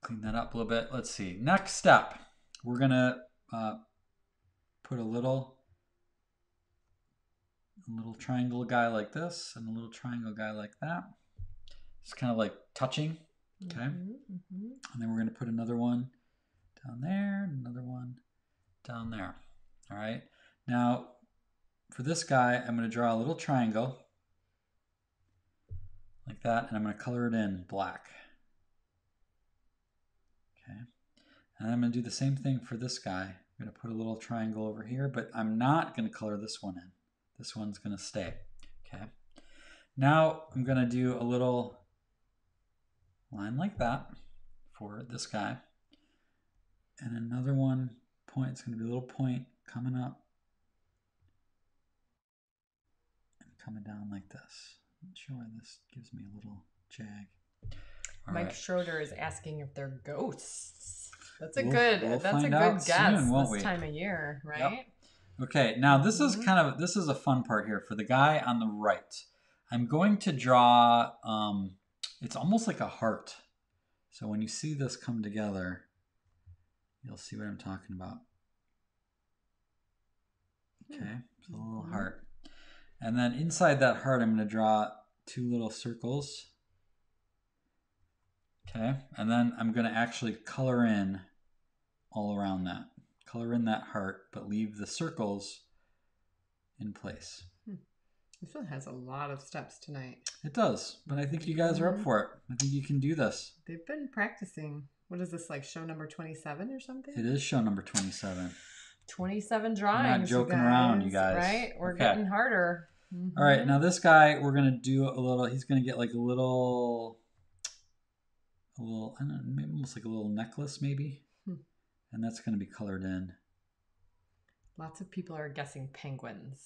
clean that up a little bit. Let's see. Next step, we're going to put a little triangle guy like this and a little triangle guy like that. It's kind of like touching. Okay. Mm-hmm. And then we're going to put another one down there, and another one down there. All right. Now, for this guy, I'm going to draw a little triangle like that, and I'm going to color it in black. Okay. And I'm going to do the same thing for this guy. I'm going to put a little triangle over here, but I'm not going to color this one in. This one's going to stay. Okay. Now I'm going to do a little line like that for this guy. And another one point, it's going to be a little point coming up and coming down like this. I'm not sure why this gives me a little jag. All Mike right. Schroeder is asking if they're ghosts. That's a We'll good find out guess soon, won't this we? time of year, right? Yep. Okay, now this is this is a fun part here for the guy on the right. I'm going to draw, it's almost like a heart. So when you see this come together, you'll see what I'm talking about. Okay, so a little heart. And then inside that heart, I'm going to draw 2 little circles. Okay, and then I'm going to actually color in all around that. Color in that heart, but leave the circles in place. This one has a lot of steps tonight. It does, but I think you guys are up for it. I think you can do this. They've been practicing. What is this, like show number 27 or something? It is show number 27. 27 drawings. I'm not joking around, you guys. Right? We're Okay. getting harder. All right, now this guy, we're going to do a little, he's going to get like a little, I don't know, maybe almost like a little necklace maybe. And that's going to be colored in. Lots of people are guessing penguins.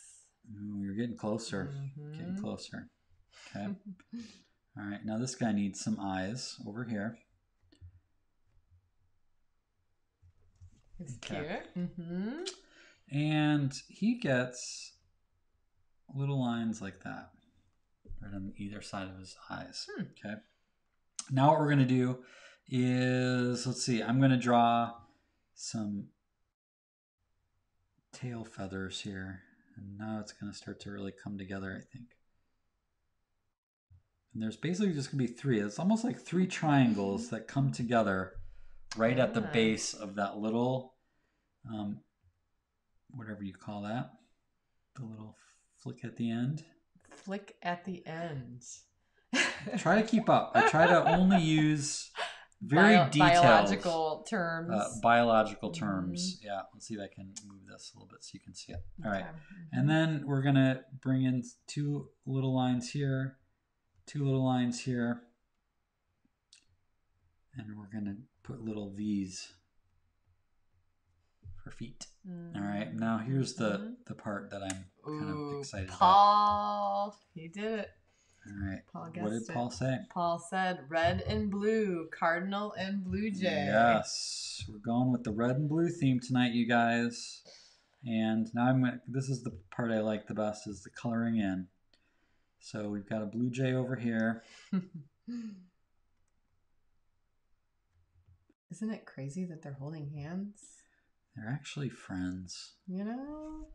Ooh, you're getting closer. Getting closer. Okay. All right, now this guy needs some eyes over here. It's Okay. cute. And he gets little lines like that right on either side of his eyes. Okay. Now what we're going to do is, let's see, I'm going to draw some tail feathers here. And now it's going to start to really come together, I think. And there's basically just going to be 3. It's almost like 3 triangles that come together right at the base of that little, whatever you call that, the little flick at the end. Flick at the end. Try to keep up. I try to only use very detailed biological terms. Yeah, let's see if I can move this a little bit so you can see it. All right. And then we're going to bring in 2 little lines here, 2 little lines here. And we're going to put little V's for feet. All right. Now here's the part that I'm kind of excited about. Paul, he did it. All right. Paul guessed What did Paul say? Paul said red and blue, cardinal and blue jay. Yes, we're going with the red and blue theme tonight, you guys. And now this is the part I like the best, is the coloring in. So we've got a blue jay over here. Isn't it crazy that they're holding hands? They're actually friends. You know?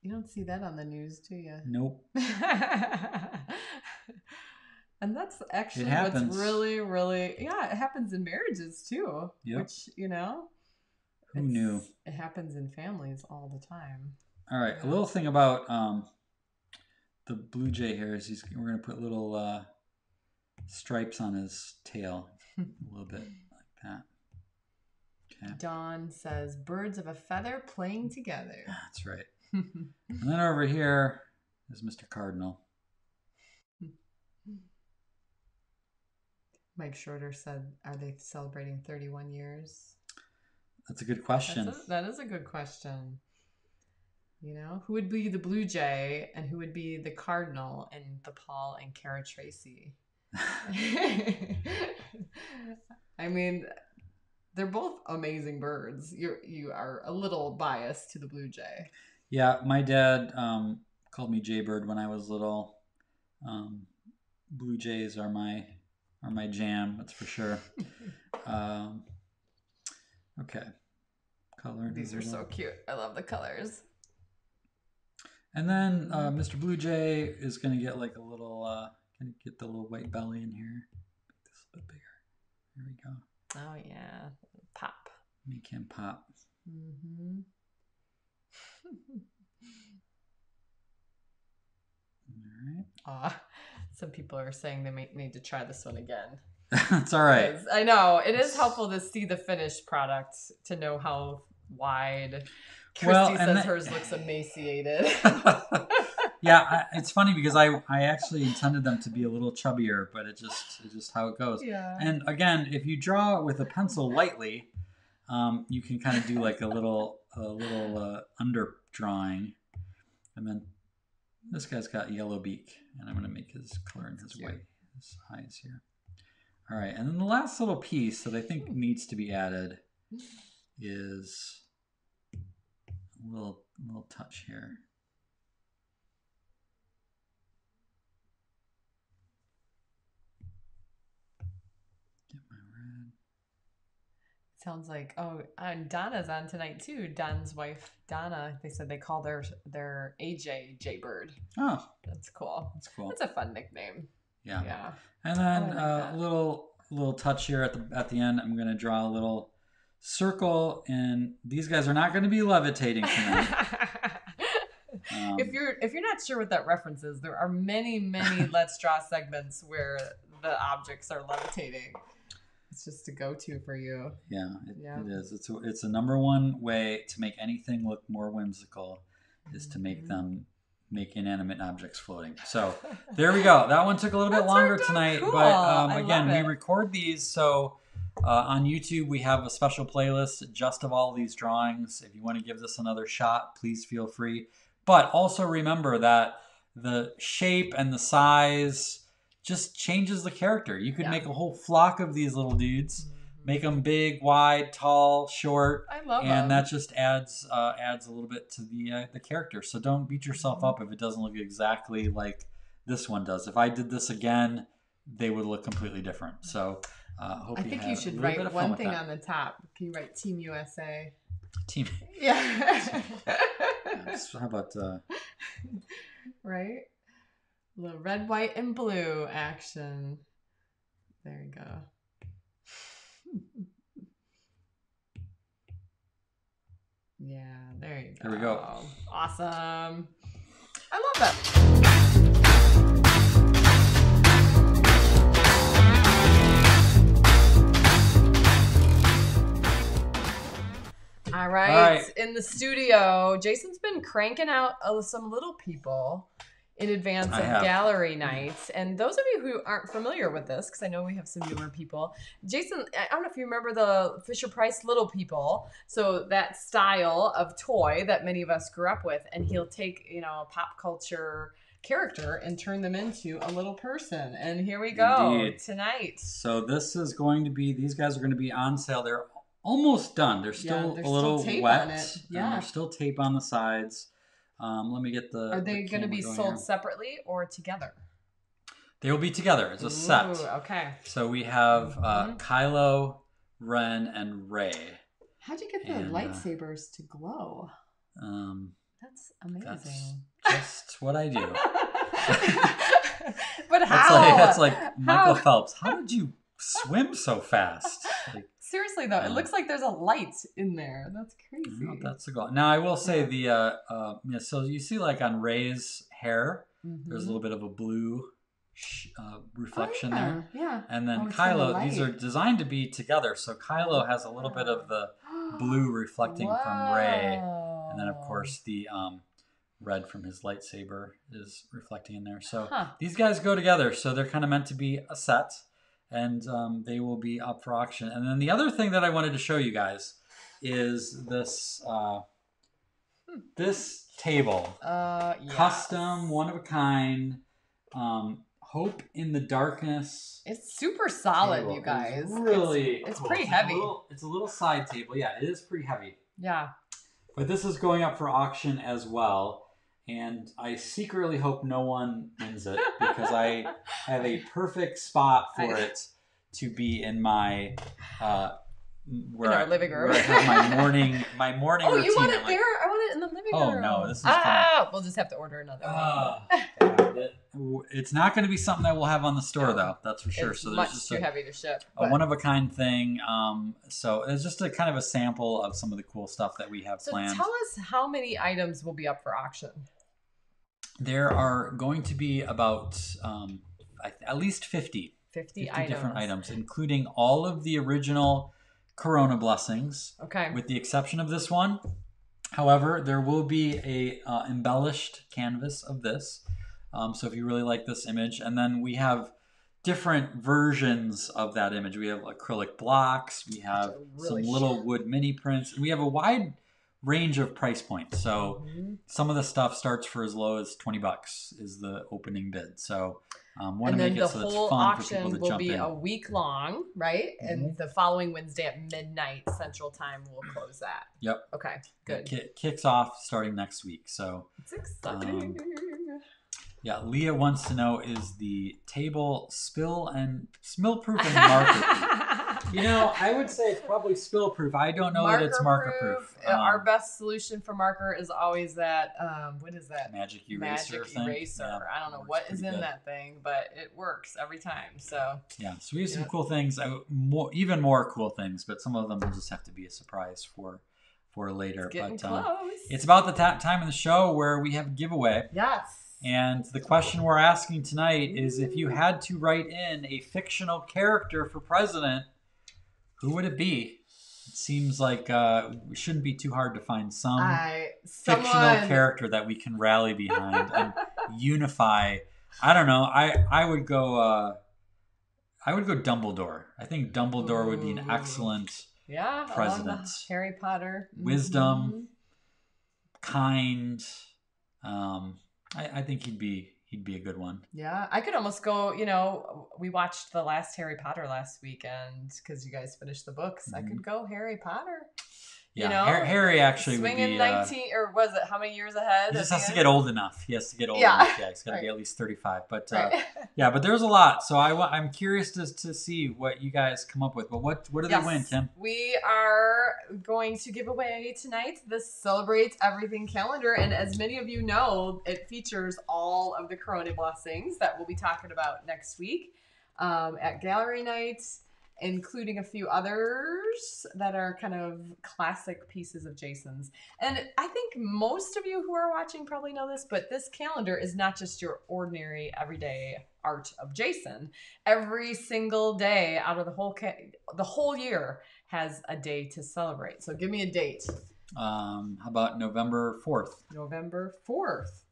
You don't see that on the news, do you? Nope. And that's actually It happens. what's really, really, yeah, it happens in marriages too. Yep. Which, you know, Who knew? It happens in families all the time. All right, a little thing about the blue jay here is we're going to put little stripes on his tail, a little bit like that. Okay. Dawn says, birds of a feather playing together. That's right. And then over here is Mr. Cardinal. Mike Schroeder said, are they celebrating 31 years? That's a good question. That is a good question. You know, who would be the blue jay and who would be the cardinal in the Paul and Kara Tracy? I mean, they're both amazing birds. You are a little biased to the blue jay. Yeah, my dad called me Jaybird when I was little. Blue jays are my jam, that's for sure. Okay, color. These are so cute. I love the colors. And then Mr. Blue Jay is gonna get like a little, gonna get the little white belly in here. Make this a bit bigger. There we go. Oh yeah, pop. Make him pop. Mm-hmm. All right. Some people are saying they might need to try this one again. It's all right. I know. It is helpful to see the finished product to know how wide. Christy says hers looks emaciated. Yeah, it's funny because I actually intended them to be a little chubbier, but it's just how it goes. Yeah. And again, if you draw with a pencil lightly, you can kind of do like a little under drawing. And then this guy's got yellow beak, and I'm going to make his color in his white, his eyes here. All right, and then the last little piece that I think needs to be added is a little touch here. Get my red. Sounds like, and Donna's on tonight too. Don's wife, Donna. They said they call their AJ Jaybird. Oh, that's cool. That's cool. That's a fun nickname. Yeah. Yeah. And then a little touch here at the end. I'm going to draw a little circle, and these guys are not going to be levitating tonight. If you're not sure what that reference is, there are many Let's Draw segments where the objects are levitating. It's just a go-to for you. Yeah, it is. It's a number one way to make anything look more whimsical is to make them make inanimate objects floating. So there we go. That one took a little bit longer tonight, cool. but again, we record these. So on YouTube, we have a special playlist just of all these drawings. If you want to give this another shot, please feel free. But also remember that the shape and the size just changes the character. You could make a whole flock of these little dudes, make them big, wide, tall, short. I love them. And that just adds a little bit to the character. So don't beat yourself up if it doesn't look exactly like this one does. If I did this again, they would look completely different. So I think you should write one thing on the top. Can you write Team USA? Team. Yeah. How about right? The red, white, and blue action. There you go. Yeah, there you go. There we go. Awesome. I love that. All right. In the studio, Jason's been cranking out some little people in advance of gallery nights. And those of you who aren't familiar with this, because I know we have some newer people, Jason, I don't know if you remember the Fisher-Price Little People. So that style of toy that many of us grew up with, and he'll take, a pop culture character and turn them into a little person. And here we go tonight. So this is going to be, these guys are going to be on sale. They're almost done. They're still a little wet. Yeah. And there's still tape on the sides. Let me get the. Are they going to be sold separately or together? They will be together. It's a set. Okay. So we have Kylo, Ren, and Rey. How'd you get the lightsabers to glow? That's amazing. That's just what I do. But how? That's like Michael Phelps. How did you swim so fast? Seriously though, it looks like there's a light in there. That's crazy. Oh, that's the goal. Now I will say so you see like on Rey's hair, there's a little bit of a blue reflection there. Yeah. And then Kylo, these are designed to be together. So Kylo has a little bit of the blue reflecting from Rey, and then of course the red from his lightsaber is reflecting in there. So these guys go together. So they're kind of meant to be a set. And they will be up for auction. And then the other thing that I wanted to show you guys is this this table. Custom, one of a kind. Hope in the Darkness. It's super solid, you guys. It's really it's cool. pretty heavy. It's a little side table. Yeah, it is pretty heavy. Yeah. But this is going up for auction as well. And I secretly hope no one wins it because I have a perfect spot for it to be in my in our living room. Where I have my morning routine. Oh, you want it there? I want it in the living room. Oh no, this is we'll just have to order another one. It's not going to be something that we'll have on the store though. That's for sure. It's so there's much just too heavy to ship. A one of a kind thing. So it's just a kind of a sample of some of the cool stuff that we have planned. So tell us how many items will be up for auction. There are going to be about at least 50 50 different items, including all of the original Corona blessings. Okay. With the exception of this one. However, there will be a embellished canvas of this. So if you really like this image, and then we have different versions of that image. We have acrylic blocks. We have some little wood mini prints. And we have a wide range of price points. So some of the stuff starts for as low as $20 is the opening bid. So want to make it so it's fun for people to jump in. The whole auction will be a week long, right? And the following Wednesday at midnight Central Time, we'll close that. Yep. Okay, good. It kicks off starting next week. So it's exciting. Yeah, Leah wants to know, is the table spill-proof and marker-proof? You know, I would say it's probably spill-proof. I don't know that it's marker-proof. Our best solution for marker is always that, what is that? Magic eraser thing. Yeah, I don't know what is in that thing, but it works every time. So yeah, so we have some cool things, even more cool things, but some of them will just have to be a surprise for later. It's getting close. It's about the time in the show where we have a giveaway. Yes. And the question we're asking tonight is, if you had to write in a fictional character for president, who would it be? It seems like it shouldn't be too hard to find some fictional character that we can rally behind and unify. I don't know. I would go Dumbledore. I think Dumbledore would be an excellent president. Harry Potter. Wisdom, kind. I think he'd be a good one. Yeah, I could almost go, we watched the last Harry Potter last weekend because you guys finished the books. I could go Harry Potter. Yeah, Harry actually would be 19, or was it how many years ahead? He just has to get old enough. He has to get old enough. Yeah, he's got to be at least 35. But but there's a lot. So I'm curious to see what you guys come up with. But what do they win, Tim? We are going to give away tonight the Celebrate Everything calendar, and as many of you know, it features all of the Corona blessings that we'll be talking about next week at gallery night, including a few others that are kind of classic pieces of Jason's. And I think most of you who are watching probably know this, but this calendar is not just your ordinary everyday art of Jason. Every single day out of the whole year has a day to celebrate. So give me a date. How about November 4th? November 4th,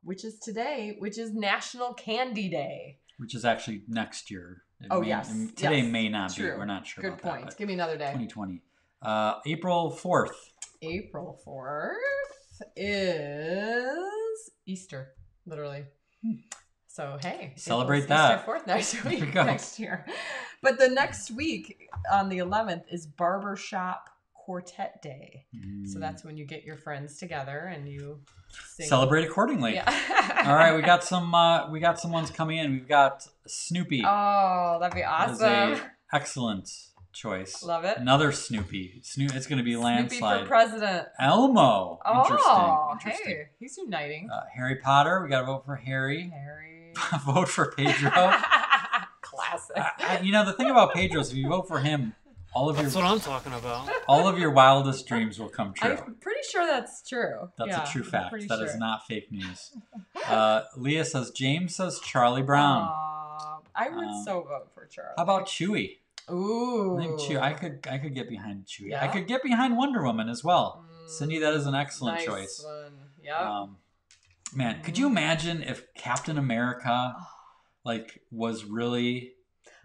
which is today, which is National Candy Day. Which is actually next year. Today may not be. We're not sure. Good point. Give me another day. 2020. April 4th. April 4th is Easter, literally. So, hey. Celebrate that. Easter 4th next year. But the next week, on the 11th, is Barbershop Quartet Day. So that's when you get your friends together and you sing. Celebrate accordingly. Yeah. All right, we got some ones coming in. We've got Snoopy. Oh, that'd be awesome. That is a excellent choice. Love it. Another Snoopy. It's going to be landslide. Snoopy for president. Elmo. Oh, interesting. Hey, he's uniting. Harry Potter. We got to vote for Harry. Vote for Pedro. Classic. The thing about Pedro is if you vote for him, that's what I'm talking about. All of your wildest dreams will come true. I'm pretty sure that's true. That's a true fact. That is not fake news. Leah says, James says Charlie Brown. I would so vote for Charlie. How about Chewie? Ooh. I think Chewie. I could get behind Chewie. Yeah. I could get behind Wonder Woman as well. Cindy, that is an excellent choice. One. Yeah. Man, could you imagine if Captain America was really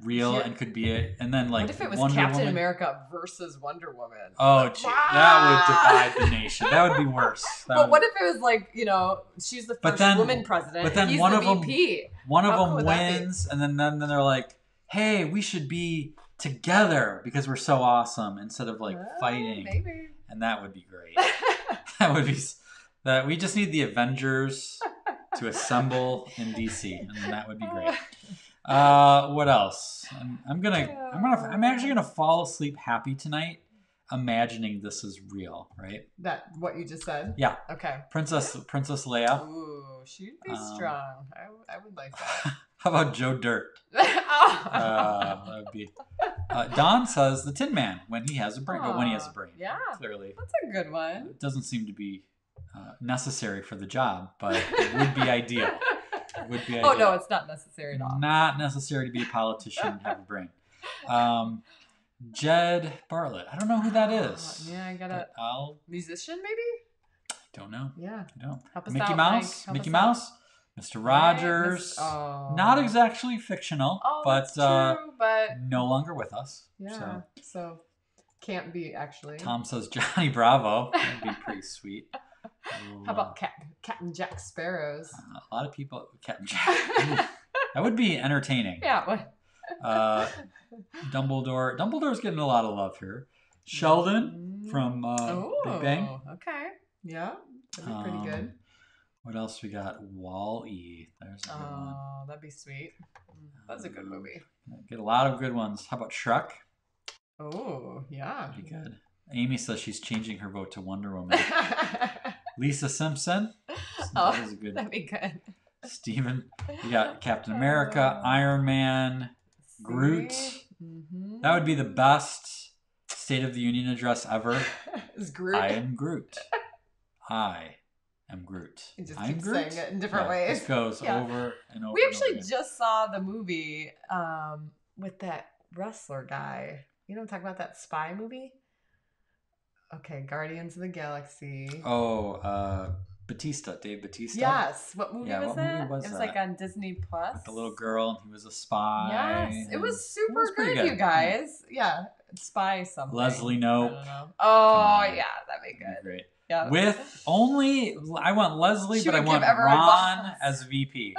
real and could be it, and then what if it was Captain America versus Wonder Woman? Oh, gee, that would divide the nation. That would be worse. What if it was she's the first woman president, but then he's one of VP. One of them wins, and then they're like, hey, we should be together because we're so awesome instead of fighting. Maybe. And that would be great. That would be that. We just need the Avengers to assemble in DC, and that would be great. What else? I'm actually gonna fall asleep happy tonight, imagining this is real. Right? That what you just said? Yeah. Okay. Princess Leia. Ooh, she'd be strong. I would like that. How about Joe Dirt? That would be. Don says the Tin Man when he has a brain. But when he has a brain, yeah, clearly that's a good one. It doesn't seem to be necessary for the job, but it would be ideal. Would be Oh, ideal. no, it's not necessary at all. Not necessary to be a politician and have a brain. Jed Bartlett. I don't know who that is. Yeah, I gotta. Musician, maybe? Don't know. Yeah. I don't. Help us Mickey out, Mouse. Mike. Help Mickey us out. Mouse. Mr. Rogers. Oh. Not exactly fictional, but that's true, but no longer with us. yeah. So can't be actually. Tom says Johnny Bravo. That'd be pretty sweet. How about Captain Jack Sparrows? A lot of people. Captain Jack. Ooh, that would be entertaining. Yeah. What? Dumbledore. Dumbledore's getting a lot of love here. Sheldon from Big Bang. Okay. Yeah. That'd be pretty good. What else we got? Wall-E. There's a good one. Oh, that'd be sweet. That's a good movie. Get a lot of good ones. How about Shrek? Oh, yeah. Pretty good. Amy says she's changing her vote to Wonder Woman. Lisa Simpson. That is a good. That'd be good. Steven. You got Captain America, Iron Man, Groot. Mm-hmm. That would be the best State of the Union address ever. Is Groot? I am Groot. I am Groot. You just I'm keep Groot. saying it in different ways. This goes over and over. We and actually over again. just saw the movie with that wrestler guy. You know what I'm talking about? That spy movie? Okay, Guardians of the Galaxy. Oh, Batista, Dave Batista. Yes. What movie Yeah, was what movie that? was It was that? like on Disney Plus. With the little girl, and he was a spy. Yes. It was super was pretty good, you good. guys. Yeah. Spy something. Leslie I Knope. don't know. Come Oh, on. yeah. That'd be good. Great. Yeah. With only, I want Leslie, She but I would want give everyone Ron balls. as VP.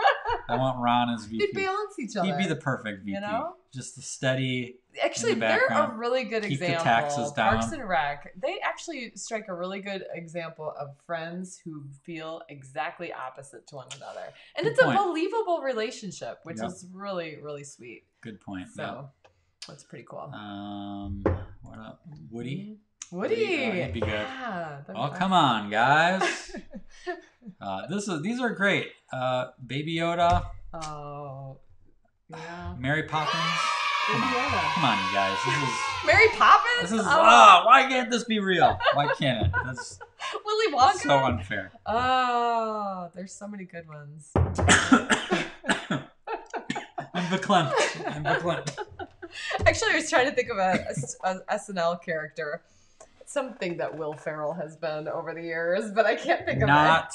I want Ron as VP. They'd balance each other. He'd be the perfect VP. You know? Just the steady. Actually, in the they're a background. really good Keep the example. taxes down. Parks and Rec, they actually strike a really good example of friends who feel exactly opposite to one another. And Good it's point. a believable relationship, which Yep. is really, really sweet. Good point. So that's pretty cool. What up? Woody? Woody. He'd be good. Yeah, that'd be Oh, fun. come on, guys. These are great. Baby Yoda, Oh, yeah. Mary Poppins. Baby Yoda. Come on, you guys. Mary Poppins? This is Oh. why can't this be real? Why can't it? That's Willy Wonka? so unfair. Oh, there's so many good ones. I'm verklempt. I'm verklempt. Actually, I was trying to think of a SNL character. Something that Will Ferrell has been over the years, but I can't think of Not.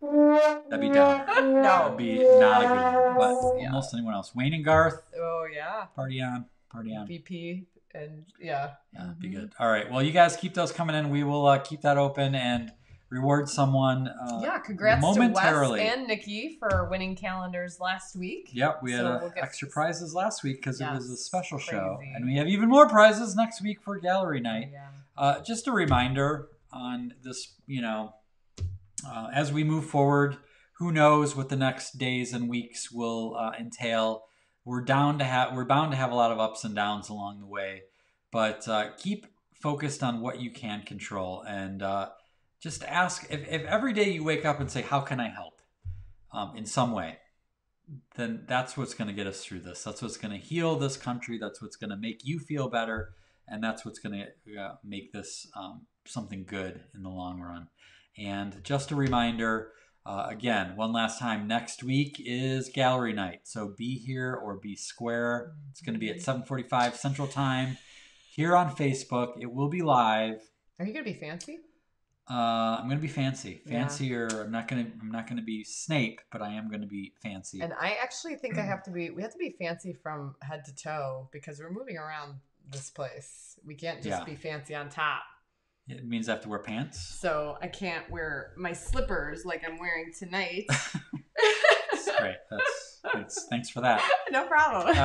That'd be dumb. it. No. That'd be not a good one. But Yeah. almost anyone else. Wayne and Garth. Oh, yeah. Party on. Party on. VP. And yeah. Yeah, that'd be good. All right. Well, you guys keep those coming in. We will keep that open and reward someone. Yeah, congrats to momentarily. Wes and Nikki for winning calendars last week. Yep, we had So we'll get extra prizes last week because it was a Yes, special show. crazy. And we have even more prizes next week for gallery night. Yeah. Just a reminder on this, as we move forward, who knows what the next days and weeks will entail. We're bound to have a lot of ups and downs along the way, but keep focused on what you can control and just ask if every day you wake up and say, how can I help in some way, then that's what's going to get us through this. That's what's going to heal this country. That's what's going to make you feel better. And that's what's going to make this something good in the long run. And just a reminder, again, one last time, next week is gallery night. So be here or be square. It's going to be at 7:45 Central Time here on Facebook. It will be live. Are you going to be fancy? I'm going to be fancy. Yeah. Fancier. I'm not going to be Snape, but I am going to be fancy. And I actually think we have to be fancy from head to toe because we're moving around this place. We can't just be fancy on top. It means I have to wear pants. So I can't wear my slippers like I'm wearing tonight. That's great. Thanks for that. No problem.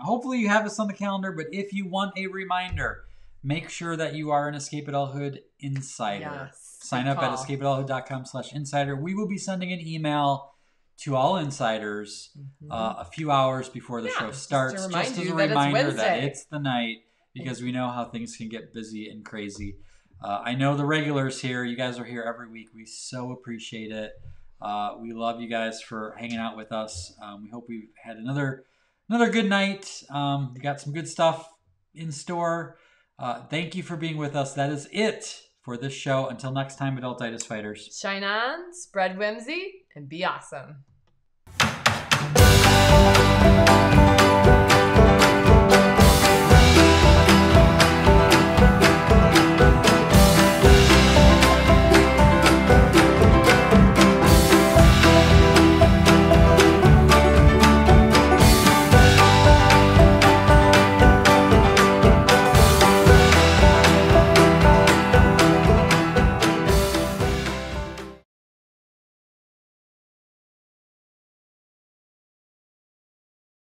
Hopefully you have this on the calendar, but if you want a reminder, make sure that you are an Escape Adulthood Insider. Yes, Sign up at escapeadulthood.com/insider. We will be sending an email to all insiders a few hours before the show starts, just as a reminder that it's the night, because we know how things can get busy and crazy. I know the regulars here. You guys are here every week. We so appreciate it. We love you guys for hanging out with us. We hope we've had another good night. We got some good stuff in store. Thank you for being with us. That is it for this show. Until next time, Adultitis Fighters. Shine on, spread whimsy, and be awesome.